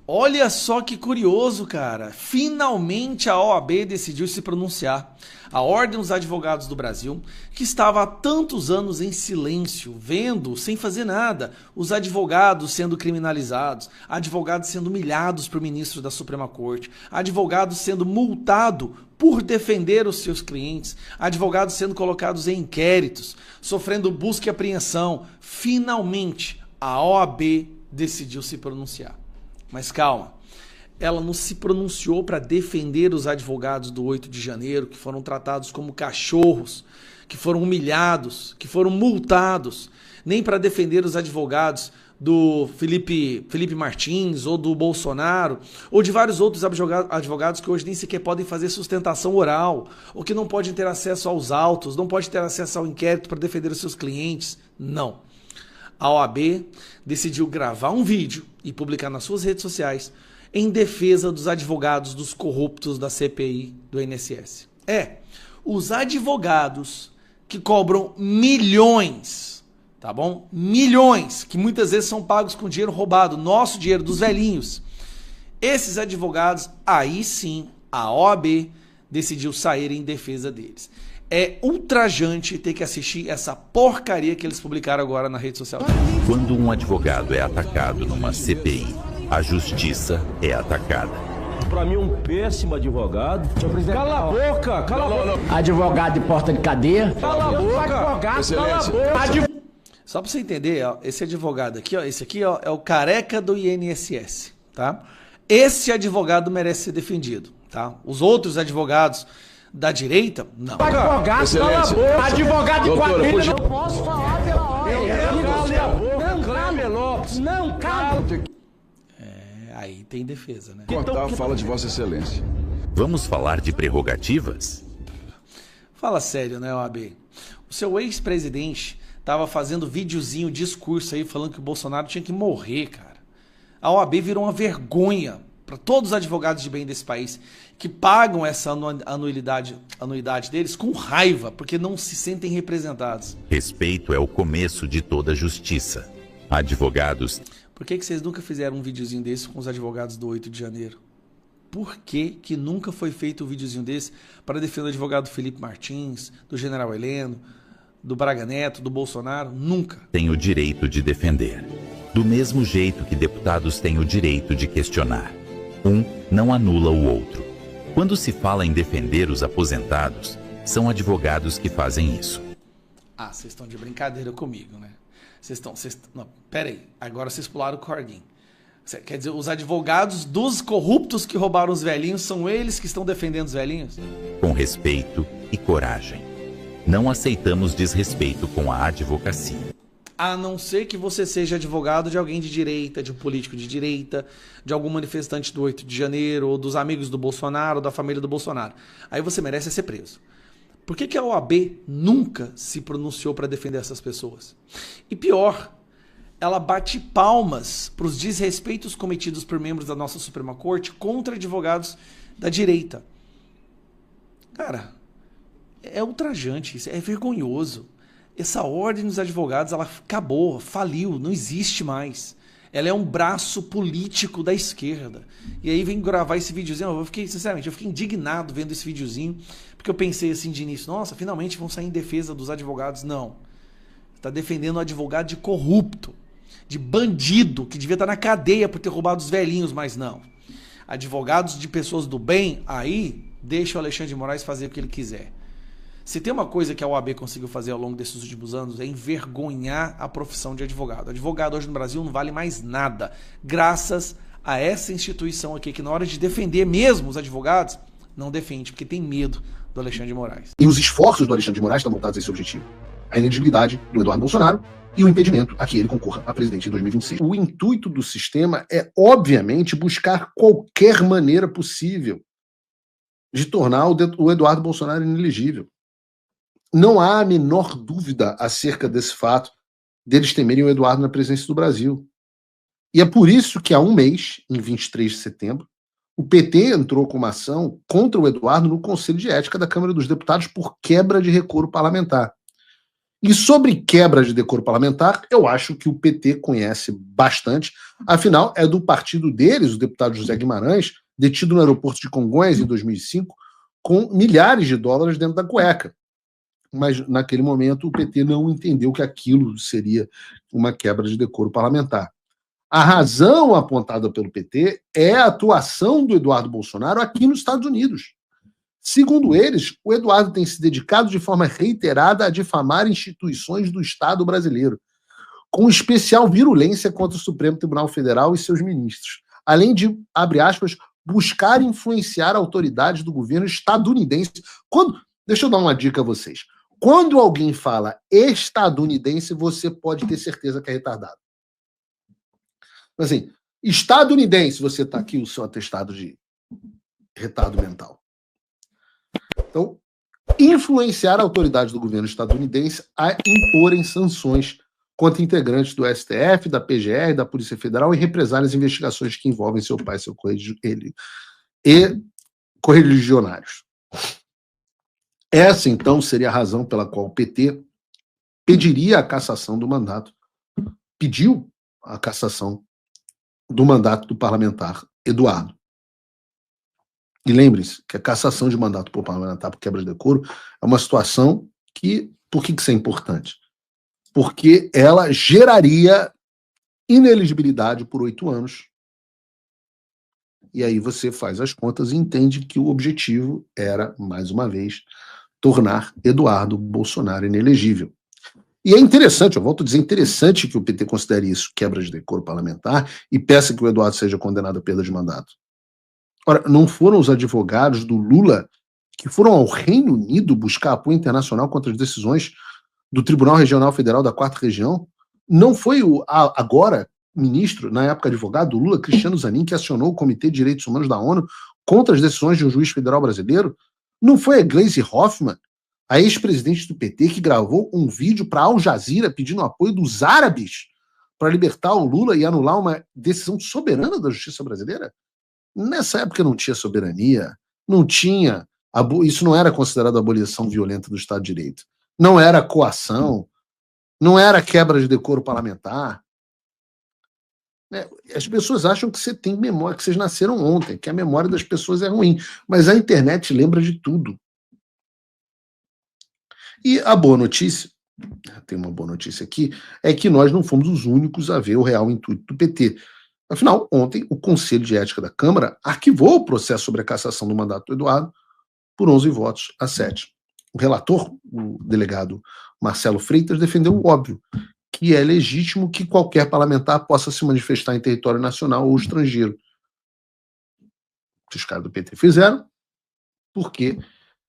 Olha só que curioso, cara. Finalmente a OAB decidiu se pronunciar. A Ordem dos Advogados do Brasil, que estava há tantos anos em silêncio, vendo, sem fazer nada, os advogados sendo criminalizados, advogados sendo humilhados por ministro da Suprema Corte, advogados sendo multados por defender os seus clientes, advogados sendo colocados em inquéritos, sofrendo busca e apreensão. Finalmente a OAB decidiu se pronunciar. Mas calma, ela não se pronunciou para defender os advogados do 8 de janeiro, que foram tratados como cachorros, que foram humilhados, que foram multados, nem para defender os advogados do Felipe Martins, ou do Bolsonaro, ou de vários outros advogados que hoje nem sequer podem fazer sustentação oral, ou que não podem ter acesso aos autos, não podem ter acesso ao inquérito para defender os seus clientes. Não. A OAB decidiu gravar um vídeo e publicar nas suas redes sociais em defesa dos advogados dos corruptos da CPI do INSS. Os advogados que cobram milhões, tá bom? Milhões, que muitas vezes são pagos com dinheiro roubado, nosso dinheiro, dos velhinhos. Esses advogados, aí sim, a OAB decidiu sair em defesa deles. É ultrajante ter que assistir essa porcaria que eles publicaram agora na rede social. Quando um advogado é atacado numa CPI, a justiça é atacada. Pra mim, um péssimo advogado. Cala a boca! Cala a boca! Advogado de porta de cadeia. Cala a boca! Advogado, cala a boca! Só pra você entender, ó, esse advogado aqui, ó, esse aqui ó, é o careca do INSS, tá? Esse advogado merece ser defendido, tá? Os outros advogados da direita, não. Advogado, cala a boca! Advogado de quadrilha! Eu posso falar pela ordem. Cala a boca! Cleber Lopes! Não, cala. Aí tem defesa, né? Cortar a fala de Vossa Excelência. Vamos falar de prerrogativas? Fala sério, né, OAB? O seu ex-presidente tava fazendo videozinho, discurso aí, falando que o Bolsonaro tinha que morrer, cara. A OAB virou uma vergonha para todos os advogados de bem desse país que pagam essa anuidade deles com raiva, porque não se sentem representados. Respeito é o começo de toda justiça. Advogados... Por que vocês nunca fizeram um videozinho desse com os advogados do 8 de janeiro? Por que nunca foi feito um videozinho desse para defender o advogado Felipe Martins, do General Heleno, do Braga Neto, do Bolsonaro? Nunca. Têm o direito de defender. Do mesmo jeito que deputados têm o direito de questionar. Um não anula o outro. Quando se fala em defender os aposentados, são advogados que fazem isso. Ah, vocês estão de brincadeira comigo, né? Não, peraí, agora vocês pularam o corguinho. Quer dizer, os advogados dos corruptos que roubaram os velhinhos são eles que estão defendendo os velhinhos? Com respeito e coragem. Não aceitamos desrespeito com a advocacia. A não ser que você seja advogado de alguém de direita, de um político de direita, de algum manifestante do 8 de janeiro, ou dos amigos do Bolsonaro, ou da família do Bolsonaro. Aí você merece ser preso. Por que a OAB nunca se pronunciou para defender essas pessoas? E pior, ela bate palmas para os desrespeitos cometidos por membros da nossa Suprema Corte contra advogados da direita. Cara, é ultrajante, isso é vergonhoso. Essa ordem dos advogados, ela acabou, faliu, não existe mais. Ela é um braço político da esquerda. E aí vem gravar esse videozinho. Sinceramente, eu fiquei indignado vendo esse videozinho, porque eu pensei assim de início, nossa, finalmente vão sair em defesa dos advogados. Não. Está defendendo um advogado de corrupto, de bandido, que devia estar na cadeia por ter roubado os velhinhos, mas não. Advogados de pessoas do bem, aí deixa o Alexandre de Moraes fazer o que ele quiser. Se tem uma coisa que a OAB conseguiu fazer ao longo desses últimos anos é envergonhar a profissão de advogado. Advogado hoje no Brasil não vale mais nada, graças a essa instituição aqui, que na hora de defender mesmo os advogados, não defende, porque tem medo do Alexandre de Moraes. E os esforços do Alexandre de Moraes estão voltados a esse objetivo. A inelegibilidade do Eduardo Bolsonaro e o impedimento a que ele concorra a presidente em 2026. O intuito do sistema é, obviamente, buscar qualquer maneira possível de tornar o Eduardo Bolsonaro inelegível. Não há a menor dúvida acerca desse fato deles temerem o Eduardo na presidência do Brasil. E é por isso que há um mês, em 23 de setembro, o PT entrou com uma ação contra o Eduardo no Conselho de Ética da Câmara dos Deputados por quebra de decoro parlamentar. E sobre quebra de decoro parlamentar, eu acho que o PT conhece bastante. Afinal, é do partido deles, o deputado José Guimarães, detido no aeroporto de Congonhas em 2005, com milhares de dólares dentro da cueca. Mas, naquele momento, o PT não entendeu que aquilo seria uma quebra de decoro parlamentar. A razão apontada pelo PT é a atuação do Eduardo Bolsonaro aqui nos Estados Unidos. Segundo eles, o Eduardo tem se dedicado de forma reiterada a difamar instituições do Estado brasileiro, com especial virulência contra o Supremo Tribunal Federal e seus ministros, além de, abre aspas, buscar influenciar autoridades do governo estadunidense. Deixa eu dar uma dica a vocês. Quando alguém fala estadunidense, você pode ter certeza que é retardado. Assim, estadunidense, você está aqui o seu atestado de retardo mental. Então, influenciar a autoridade do governo estadunidense a imporem sanções contra integrantes do STF, da PGR, da Polícia Federal e represálias e investigações que envolvem seu pai e correligionários. Essa, então, seria a razão pela qual o PT pediria a cassação do mandato, pediu a cassação do mandato do parlamentar Eduardo. E lembre-se que a cassação de mandato por parlamentar por quebra de decoro é uma situação que... Por que isso é importante? Porque ela geraria ineligibilidade por 8 anos. E aí você faz as contas e entende que o objetivo era, mais uma vez, tornar Eduardo Bolsonaro inelegível. E é interessante, eu volto a dizer, interessante que o PT considere isso quebra de decoro parlamentar e peça que o Eduardo seja condenado à perda de mandato. Ora, não foram os advogados do Lula que foram ao Reino Unido buscar apoio internacional contra as decisões do Tribunal Regional Federal da 4ª Região? Não foi o agora ministro, na época advogado do Lula, Cristiano Zanin, que acionou o Comitê de Direitos Humanos da ONU contra as decisões de um juiz federal brasileiro? Não foi a Gleisi Hoffmann, a ex-presidente do PT, que gravou um vídeo para Al Jazeera pedindo apoio dos árabes para libertar o Lula e anular uma decisão soberana da justiça brasileira? Nessa época não tinha soberania, não tinha... Isso não era considerado abolição violenta do Estado de Direito. Não era coação, não era quebra de decoro parlamentar. As pessoas acham que você tem memória, que vocês nasceram ontem, que a memória das pessoas é ruim. Mas a internet lembra de tudo. E a boa notícia, tem uma boa notícia aqui, é que nós não fomos os únicos a ver o real intuito do PT. Afinal, ontem, o Conselho de Ética da Câmara arquivou o processo sobre a cassação do mandato do Eduardo por 11 votos a 7. O relator, o delegado Marcelo Freitas, defendeu o óbvio, que é legítimo que qualquer parlamentar possa se manifestar em território nacional ou estrangeiro. Os caras do PT fizeram, porque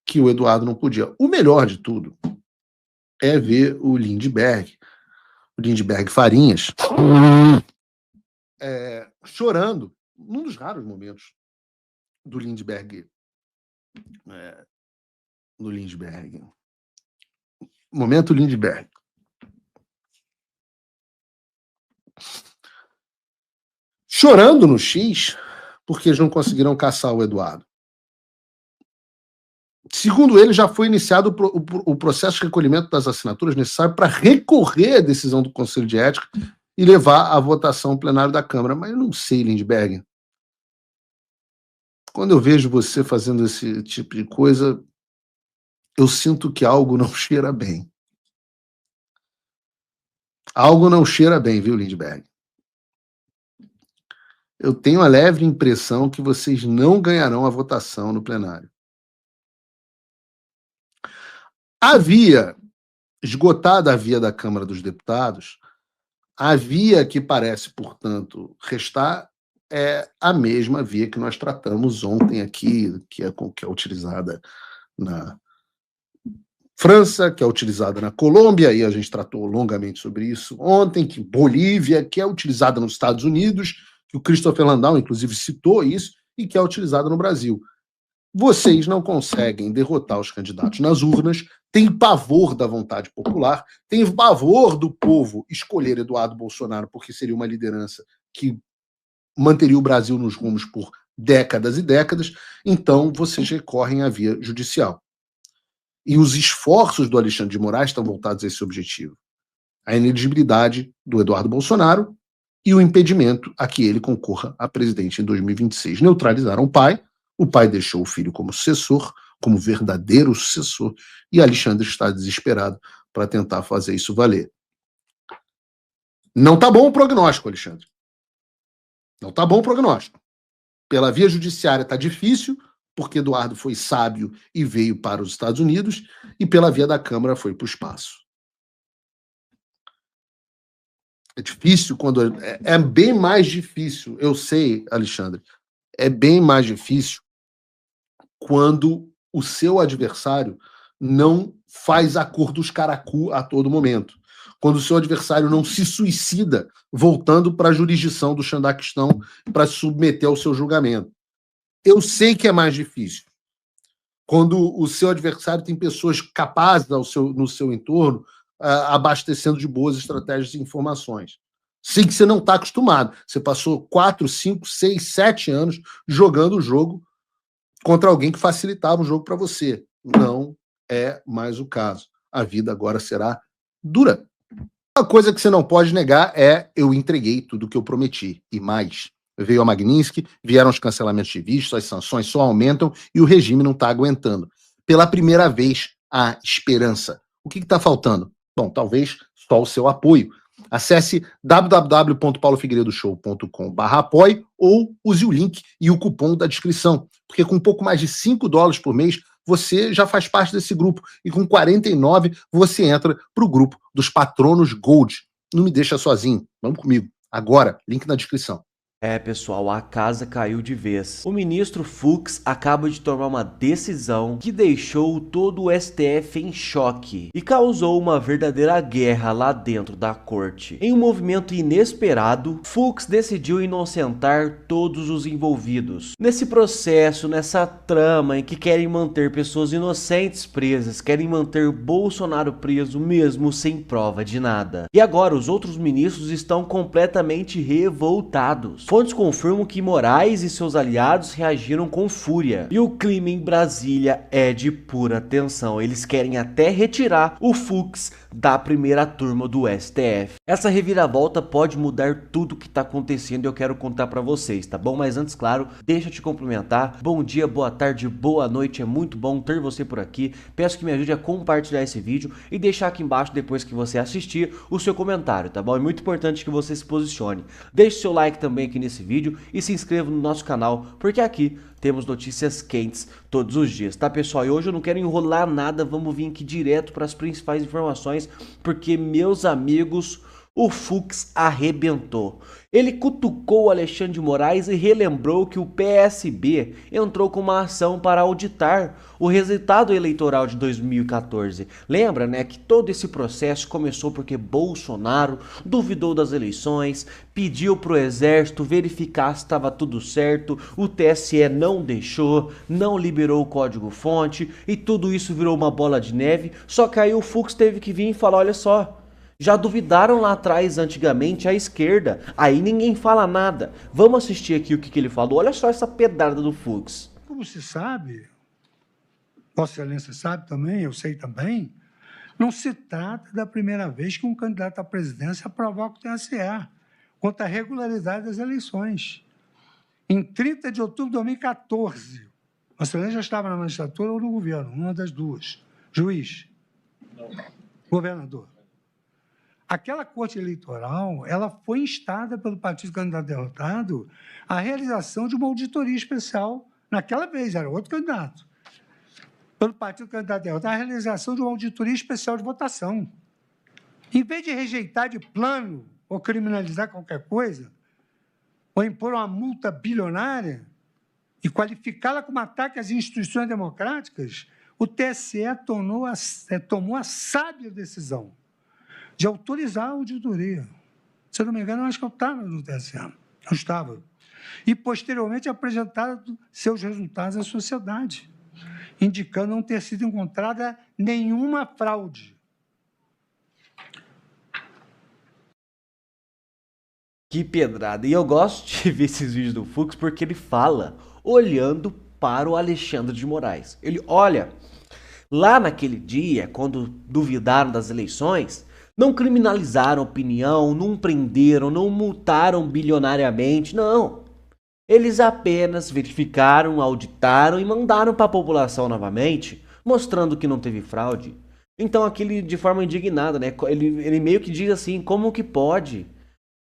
que o Eduardo não podia. O melhor de tudo é ver o Lindbergh Farinhas, chorando, num dos raros momentos do Lindbergh. Momento Lindbergh. Chorando no X, porque eles não conseguiram caçar o Eduardo. Segundo ele, já foi iniciado o processo de recolhimento das assinaturas necessário para recorrer à decisão do Conselho de Ética e levar à votação ao plenário da Câmara. Mas eu não sei, Lindbergh. Quando eu vejo você fazendo esse tipo de coisa, eu sinto que algo não cheira bem. Algo não cheira bem, viu, Lindbergh? Eu tenho a leve impressão que vocês não ganharão a votação no plenário. Esgotada a via da Câmara dos Deputados, a via que parece, portanto, restar é a mesma via que nós tratamos ontem aqui, que é utilizada na França, que é utilizada na Colômbia, e a gente tratou longamente sobre isso ontem, que Bolívia, que é utilizada nos Estados Unidos, que o Christopher Landau, inclusive, citou isso, e que é utilizada no Brasil. Vocês não conseguem derrotar os candidatos nas urnas, têm pavor da vontade popular, têm pavor do povo escolher Eduardo Bolsonaro, porque seria uma liderança que manteria o Brasil nos rumos por décadas e décadas, então vocês recorrem à via judicial. E os esforços do Alexandre de Moraes estão voltados a esse objetivo. A inelegibilidade do Eduardo Bolsonaro e o impedimento a que ele concorra a presidente em 2026. Neutralizaram o pai deixou o filho como sucessor, como verdadeiro sucessor, e Alexandre está desesperado para tentar fazer isso valer. Não tá bom o prognóstico, Alexandre. Não tá bom o prognóstico. Pela via judiciária tá difícil, porque Eduardo foi sábio e veio para os Estados Unidos, e pela via da Câmara foi para o espaço. É difícil quando... É bem mais difícil, eu sei, Alexandre, é bem mais difícil quando o seu adversário não faz acordos caracu a todo momento. Quando o seu adversário não se suicida voltando para a jurisdição do Xandaquistão para se submeter ao seu julgamento. Eu sei que é mais difícil. Quando o seu adversário tem pessoas capazes no seu entorno abastecendo de boas estratégias e informações. Sim, que você não está acostumado. Você passou 4, 5, 6, 7 anos jogando o jogo contra alguém que facilitava o jogo para você. Não é mais o caso. A vida agora será dura. Uma coisa que você não pode negar é: eu entreguei tudo o que eu prometi. E mais. Veio a Magnitsky, vieram os cancelamentos de vistos, as sanções só aumentam e o regime não está aguentando. Pela primeira vez, há esperança. O que está faltando? Bom, talvez só o seu apoio. Acesse www.paulofigueiredoshow.com/apoie ou use o link e o cupom da descrição, porque com pouco mais de $5 por mês você já faz parte desse grupo e com 49 você entra para o grupo dos patronos Gold. Não me deixa sozinho, vamos comigo. Agora, link na descrição. Pessoal, a casa caiu de vez. O ministro Fux acaba de tomar uma decisão que deixou todo o STF em choque e causou uma verdadeira guerra lá dentro da corte. Em um movimento inesperado, Fux decidiu inocentar todos os envolvidos. Nesse processo, nessa trama em que querem manter pessoas inocentes presas, querem manter Bolsonaro preso mesmo sem prova de nada. E agora os outros ministros estão completamente revoltados. Fontes confirmam que Moraes e seus aliados reagiram com fúria. E o clima em Brasília é de pura tensão. Eles querem até retirar o Fux da primeira turma do STF. Essa reviravolta pode mudar tudo o que está acontecendo e eu quero contar para vocês, tá bom? Mas antes, claro, deixa eu te cumprimentar. Bom dia, boa tarde, boa noite. É muito bom ter você por aqui. Peço que me ajude a compartilhar esse vídeo e deixar aqui embaixo, depois que você assistir, o seu comentário, tá bom? É muito importante que você se posicione. Deixe seu like também aqui nesse vídeo e se inscreva no nosso canal, porque aqui temos notícias quentes todos os dias, tá, pessoal? E hoje eu não quero enrolar nada, vamos vir aqui direto para as principais informações, porque, meus amigos, o Fux arrebentou. Ele cutucou o Alexandre de Moraes e relembrou que o PSB entrou com uma ação para auditar o resultado eleitoral de 2014. Lembra, né, que todo esse processo começou porque Bolsonaro duvidou das eleições, pediu para o exército verificar se estava tudo certo, o TSE não deixou, não liberou o código-fonte e tudo isso virou uma bola de neve. Só que aí o Fux teve que vir e falar: olha só, já duvidaram lá atrás, antigamente, a esquerda. Aí ninguém fala nada. Vamos assistir aqui o que ele falou. Olha só essa pedrada do Fux. Como se sabe, Vossa Excelência sabe também, eu sei também, não se trata da primeira vez que um candidato à presidência provoca o TSE contra a regularidade das eleições. Em 30 de outubro de 2014, Vossa Excelência já estava na magistratura ou no governo, uma das duas. Juiz. Não. Governador. Aquela corte eleitoral, ela foi instada pelo partido candidato derrotado à realização de uma auditoria especial, naquela vez, era outro candidato, pelo partido candidato derrotado, a realização de uma auditoria especial de votação. Em vez de rejeitar de plano ou criminalizar qualquer coisa, ou impor uma multa bilionária e qualificá-la como ataque às instituições democráticas, o TSE tomou a sábia decisão de autorizar a auditoria. Se eu não me engano, eu acho que eu estava no TSE. Eu estava. E, posteriormente, apresentar seus resultados à sociedade, indicando não ter sido encontrada nenhuma fraude. Que pedrada. E eu gosto de ver esses vídeos do Fux porque ele fala olhando para o Alexandre de Moraes. Ele olha, lá naquele dia, quando duvidaram das eleições, não criminalizaram opinião, não prenderam, não multaram bilionariamente, não. Eles apenas verificaram, auditaram e mandaram para a população novamente, mostrando que não teve fraude. Então aquele, de forma indignada, né? Ele meio que diz assim: como que pode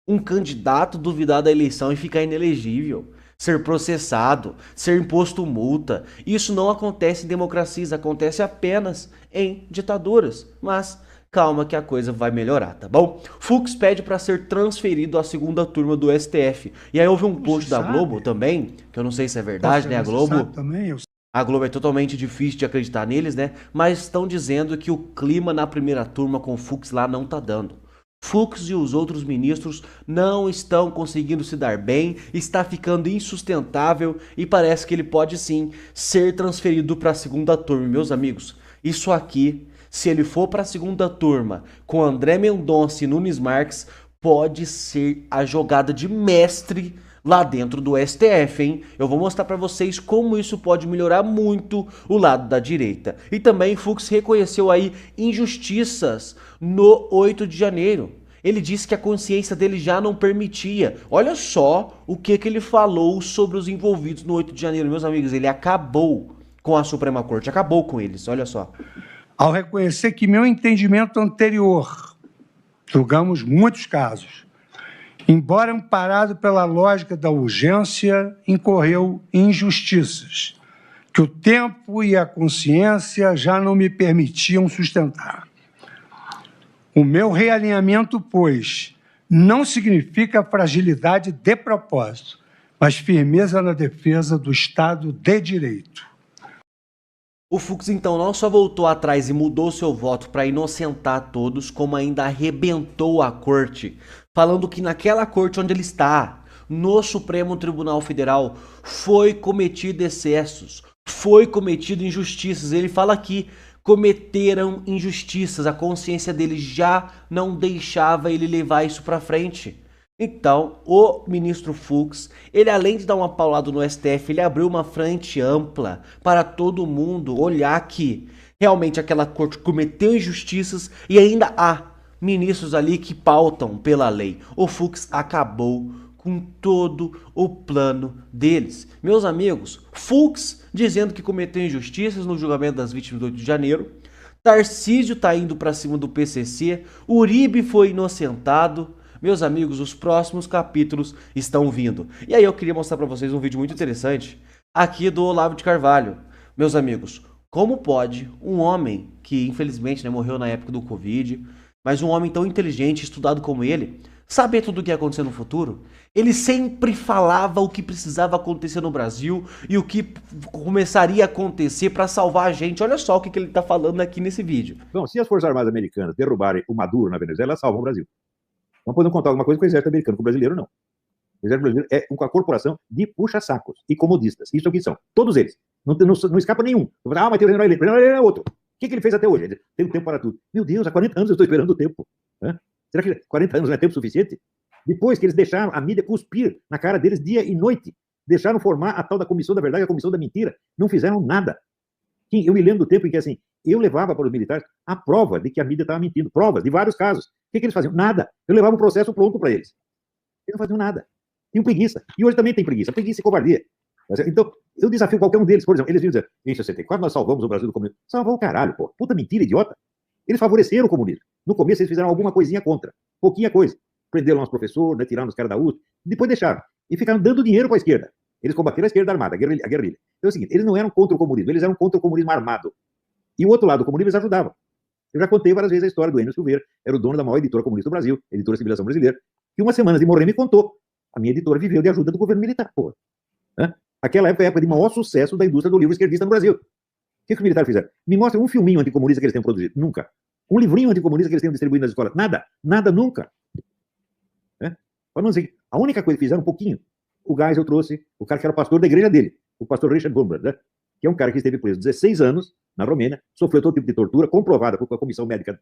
um candidato duvidar da eleição e ficar inelegível, ser processado, ser imposto multa? Isso não acontece em democracias, acontece apenas em ditaduras. Mas calma que a coisa vai melhorar, tá bom? Fux pede para ser transferido à segunda turma do STF. E aí houve um post da Globo também, que eu não sei se é verdade, né? A Globo é totalmente difícil de acreditar neles, né? Mas estão dizendo que o clima na primeira turma com o Fux lá não tá dando. Fux e os outros ministros não estão conseguindo se dar bem, está ficando insustentável e parece que ele pode sim ser transferido para a segunda turma, meus amigos. Isso aqui, se ele for para a segunda turma com André Mendonça e Nunes Marques, pode ser a jogada de mestre lá dentro do STF, hein? Eu vou mostrar para vocês como isso pode melhorar muito o lado da direita. E também Fux reconheceu aí injustiças no 8 de janeiro. Ele disse que a consciência dele já não permitia. Olha só o que ele falou sobre os envolvidos no 8 de janeiro, meus amigos. Ele acabou com a Suprema Corte, acabou com eles, olha só. Ao reconhecer que meu entendimento anterior, julgamos muitos casos, embora amparado pela lógica da urgência, incorreu em injustiças, que o tempo e a consciência já não me permitiam sustentar. O meu realinhamento, pois, não significa fragilidade de propósito, mas firmeza na defesa do Estado de Direito. O Fux, então, não só voltou atrás e mudou seu voto para inocentar todos, como ainda arrebentou a corte, falando que naquela corte onde ele está, no Supremo Tribunal Federal, foi cometido excessos, foi cometido injustiças. Ele fala aqui, cometeram injustiças, a consciência dele já não deixava ele levar isso para frente. Então, o ministro Fux, ele além de dar uma paulada no STF, ele abriu uma frente ampla para todo mundo olhar que realmente aquela corte cometeu injustiças e ainda há ministros ali que pautam pela lei. O Fux acabou com todo o plano deles. Meus amigos, Fux dizendo que cometeu injustiças no julgamento das vítimas do 8 de janeiro, Tarcísio tá indo para cima do PCC, Uribe foi inocentado. Meus amigos, os próximos capítulos estão vindo. E aí eu queria mostrar para vocês um vídeo muito interessante aqui do Olavo de Carvalho. Meus amigos, como pode um homem que infelizmente morreu na época do Covid, mas um homem tão inteligente, estudado como ele, saber tudo o que ia acontecer no futuro? Ele sempre falava o que precisava acontecer no Brasil e o que começaria a acontecer para salvar a gente. Olha só o que ele está falando aqui nesse vídeo. Bom, se as Forças Armadas Americanas derrubarem o Maduro na Venezuela, elas salvam o Brasil. Não podemos contar alguma coisa com o exército americano, com o brasileiro, não. O exército brasileiro é uma corporação de puxa-sacos e comodistas. Isso aqui são. Todos eles. Não escapa nenhum. Mas tem o general Heleno. O general Heleno é outro. O que ele fez até hoje? Ele tem um tempo para tudo. Meu Deus, há 40 anos eu estou esperando o tempo. Será que 40 anos não é tempo suficiente? Depois que eles deixaram a mídia cuspir na cara deles dia e noite, deixaram formar a tal da Comissão da Verdade e a Comissão da Mentira, não fizeram nada. Eu me lembro do tempo em que, assim, eu levava para os militares a prova de que a mídia estava mentindo, provas de vários casos. O que eles faziam? Nada. Eu levava um processo pronto para eles. Eles não faziam nada. Tinham preguiça. E hoje também tem preguiça. Preguiça e covardia. Então, eu desafio qualquer um deles, por exemplo, eles viram dizer, em 64 nós salvamos o Brasil do comunismo. Salvar o caralho, pô. Puta mentira, idiota. Eles favoreceram o comunismo. No começo eles fizeram alguma coisinha contra. Pouquinha coisa. Prenderam os professores, tiraram os caras da USP, depois deixaram. E ficaram dando dinheiro para a esquerda. Eles combateram a esquerda armada, a guerrilha. Então é o seguinte, eles não eram contra o comunismo, eles eram contra o comunismo armado. E o outro lado do comunismo eles ajudavam. Eu já contei várias vezes a história do Enio Silveira, era o dono da maior editora comunista do Brasil, editora Civilização Brasileira, que umas semanas de morrer me contou. A minha editora viveu de ajuda do governo militar, porra. Aquela época é a época de maior sucesso da indústria do livro esquerdista no Brasil. O que os militares fizeram? Me mostra um filminho anticomunista que eles tenham produzido. Nunca. Um livrinho anticomunista que eles tenham distribuído nas escolas. Nada. Nada, nunca. Para não dizer, a única coisa que fizeram um pouquinho, o Geisel trouxe o cara que era o pastor da igreja dele, o pastor Richard Wurmbrand, que é um cara que esteve preso 16 anos na Romênia, sofreu todo tipo de tortura, comprovada por a Comissão Médica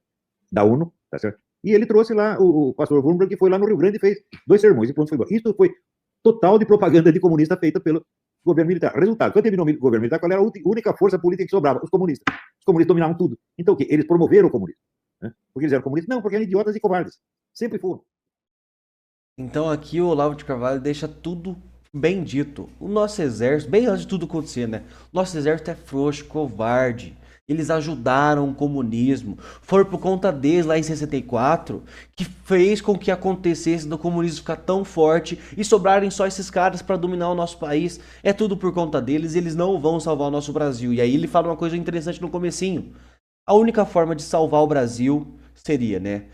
da ONU, tá certo? E ele trouxe lá o pastor Wurmbrand, que foi lá no Rio Grande e fez 2 sermões e pronto, foi embora. Isso foi total de propaganda de comunista feita pelo governo militar. Resultado, quando terminou o governo militar, qual era a única força política que sobrava? Os comunistas. Os comunistas dominavam tudo. Então o quê? Eles promoveram o comunismo. Porque eles eram comunistas? Não, porque eram idiotas e covardes. Sempre foram. Então aqui o Olavo de Carvalho deixa tudo bem dito. O nosso exército, bem antes de tudo acontecer, né? Nosso exército é frouxo, covarde. Eles ajudaram o comunismo. Foi por conta deles lá em 64 que fez com que acontecesse do comunismo ficar tão forte e sobrarem só esses caras para dominar o nosso país. É tudo por conta deles e eles não vão salvar o nosso Brasil. E aí ele fala uma coisa interessante no comecinho. A única forma de salvar o Brasil seria, né?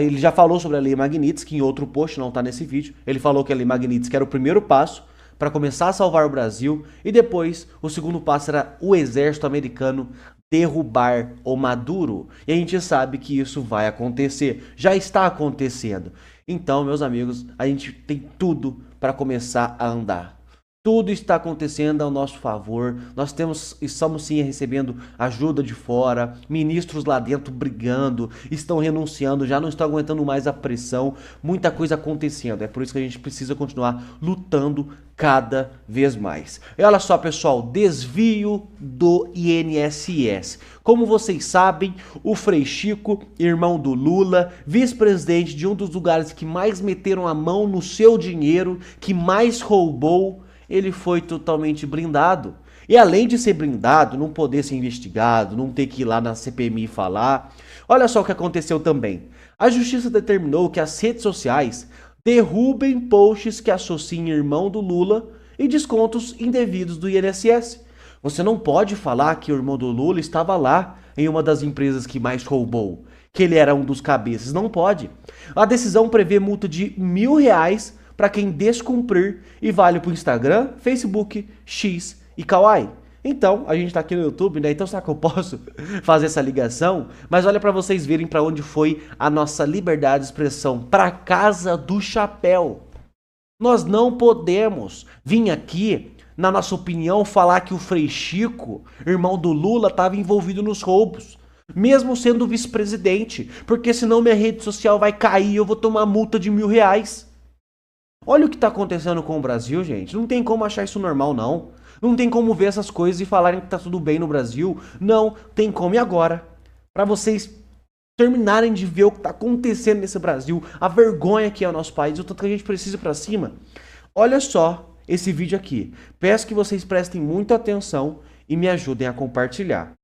Ele já falou sobre a Lei Magnitsky em outro post, não está nesse vídeo. Ele falou que a Lei Magnitsky era o primeiro passo para começar a salvar o Brasil e depois o segundo passo era o exército americano derrubar o Maduro. E a gente sabe que isso vai acontecer, já está acontecendo. Então, meus amigos, a gente tem tudo para começar a andar. Tudo está acontecendo ao nosso favor. Nós estamos sim recebendo ajuda de fora, ministros lá dentro brigando, estão renunciando, já não estão aguentando mais a pressão, muita coisa acontecendo. É por isso que a gente precisa continuar lutando cada vez mais. E olha só, pessoal, desvio do INSS. Como vocês sabem, o Frei Chico, irmão do Lula, vice-presidente de um dos lugares que mais meteram a mão no seu dinheiro, que mais roubou, ele foi totalmente blindado. E além de ser blindado, não poder ser investigado, não ter que ir lá na CPMI falar, olha só o que aconteceu também. A justiça determinou que as redes sociais derrubem posts que associem irmão do Lula e descontos indevidos do INSS. Você não pode falar que o irmão do Lula estava lá em uma das empresas que mais roubou, que ele era um dos cabeças. Não pode. A decisão prevê multa de R$1.000 para quem descumprir e vale para o Instagram, Facebook, X e Kawaii. Então, a gente está aqui no YouTube, né? Então, será que eu posso fazer essa ligação? Mas olha para vocês verem para onde foi a nossa liberdade de expressão. Para casa do chapéu. Nós não podemos vir aqui, na nossa opinião, falar que o Frei Chico, irmão do Lula, estava envolvido nos roubos. Mesmo sendo vice-presidente. Porque senão minha rede social vai cair e eu vou tomar multa de R$1.000. Olha o que está acontecendo com o Brasil, gente. Não tem como achar isso normal, não. Não tem como ver essas coisas e falarem que tá tudo bem no Brasil. Não tem como. E agora? Para vocês terminarem de ver o que está acontecendo nesse Brasil, a vergonha que é o nosso país, o tanto que a gente precisa ir para cima. Olha só esse vídeo aqui. Peço que vocês prestem muita atenção e me ajudem a compartilhar.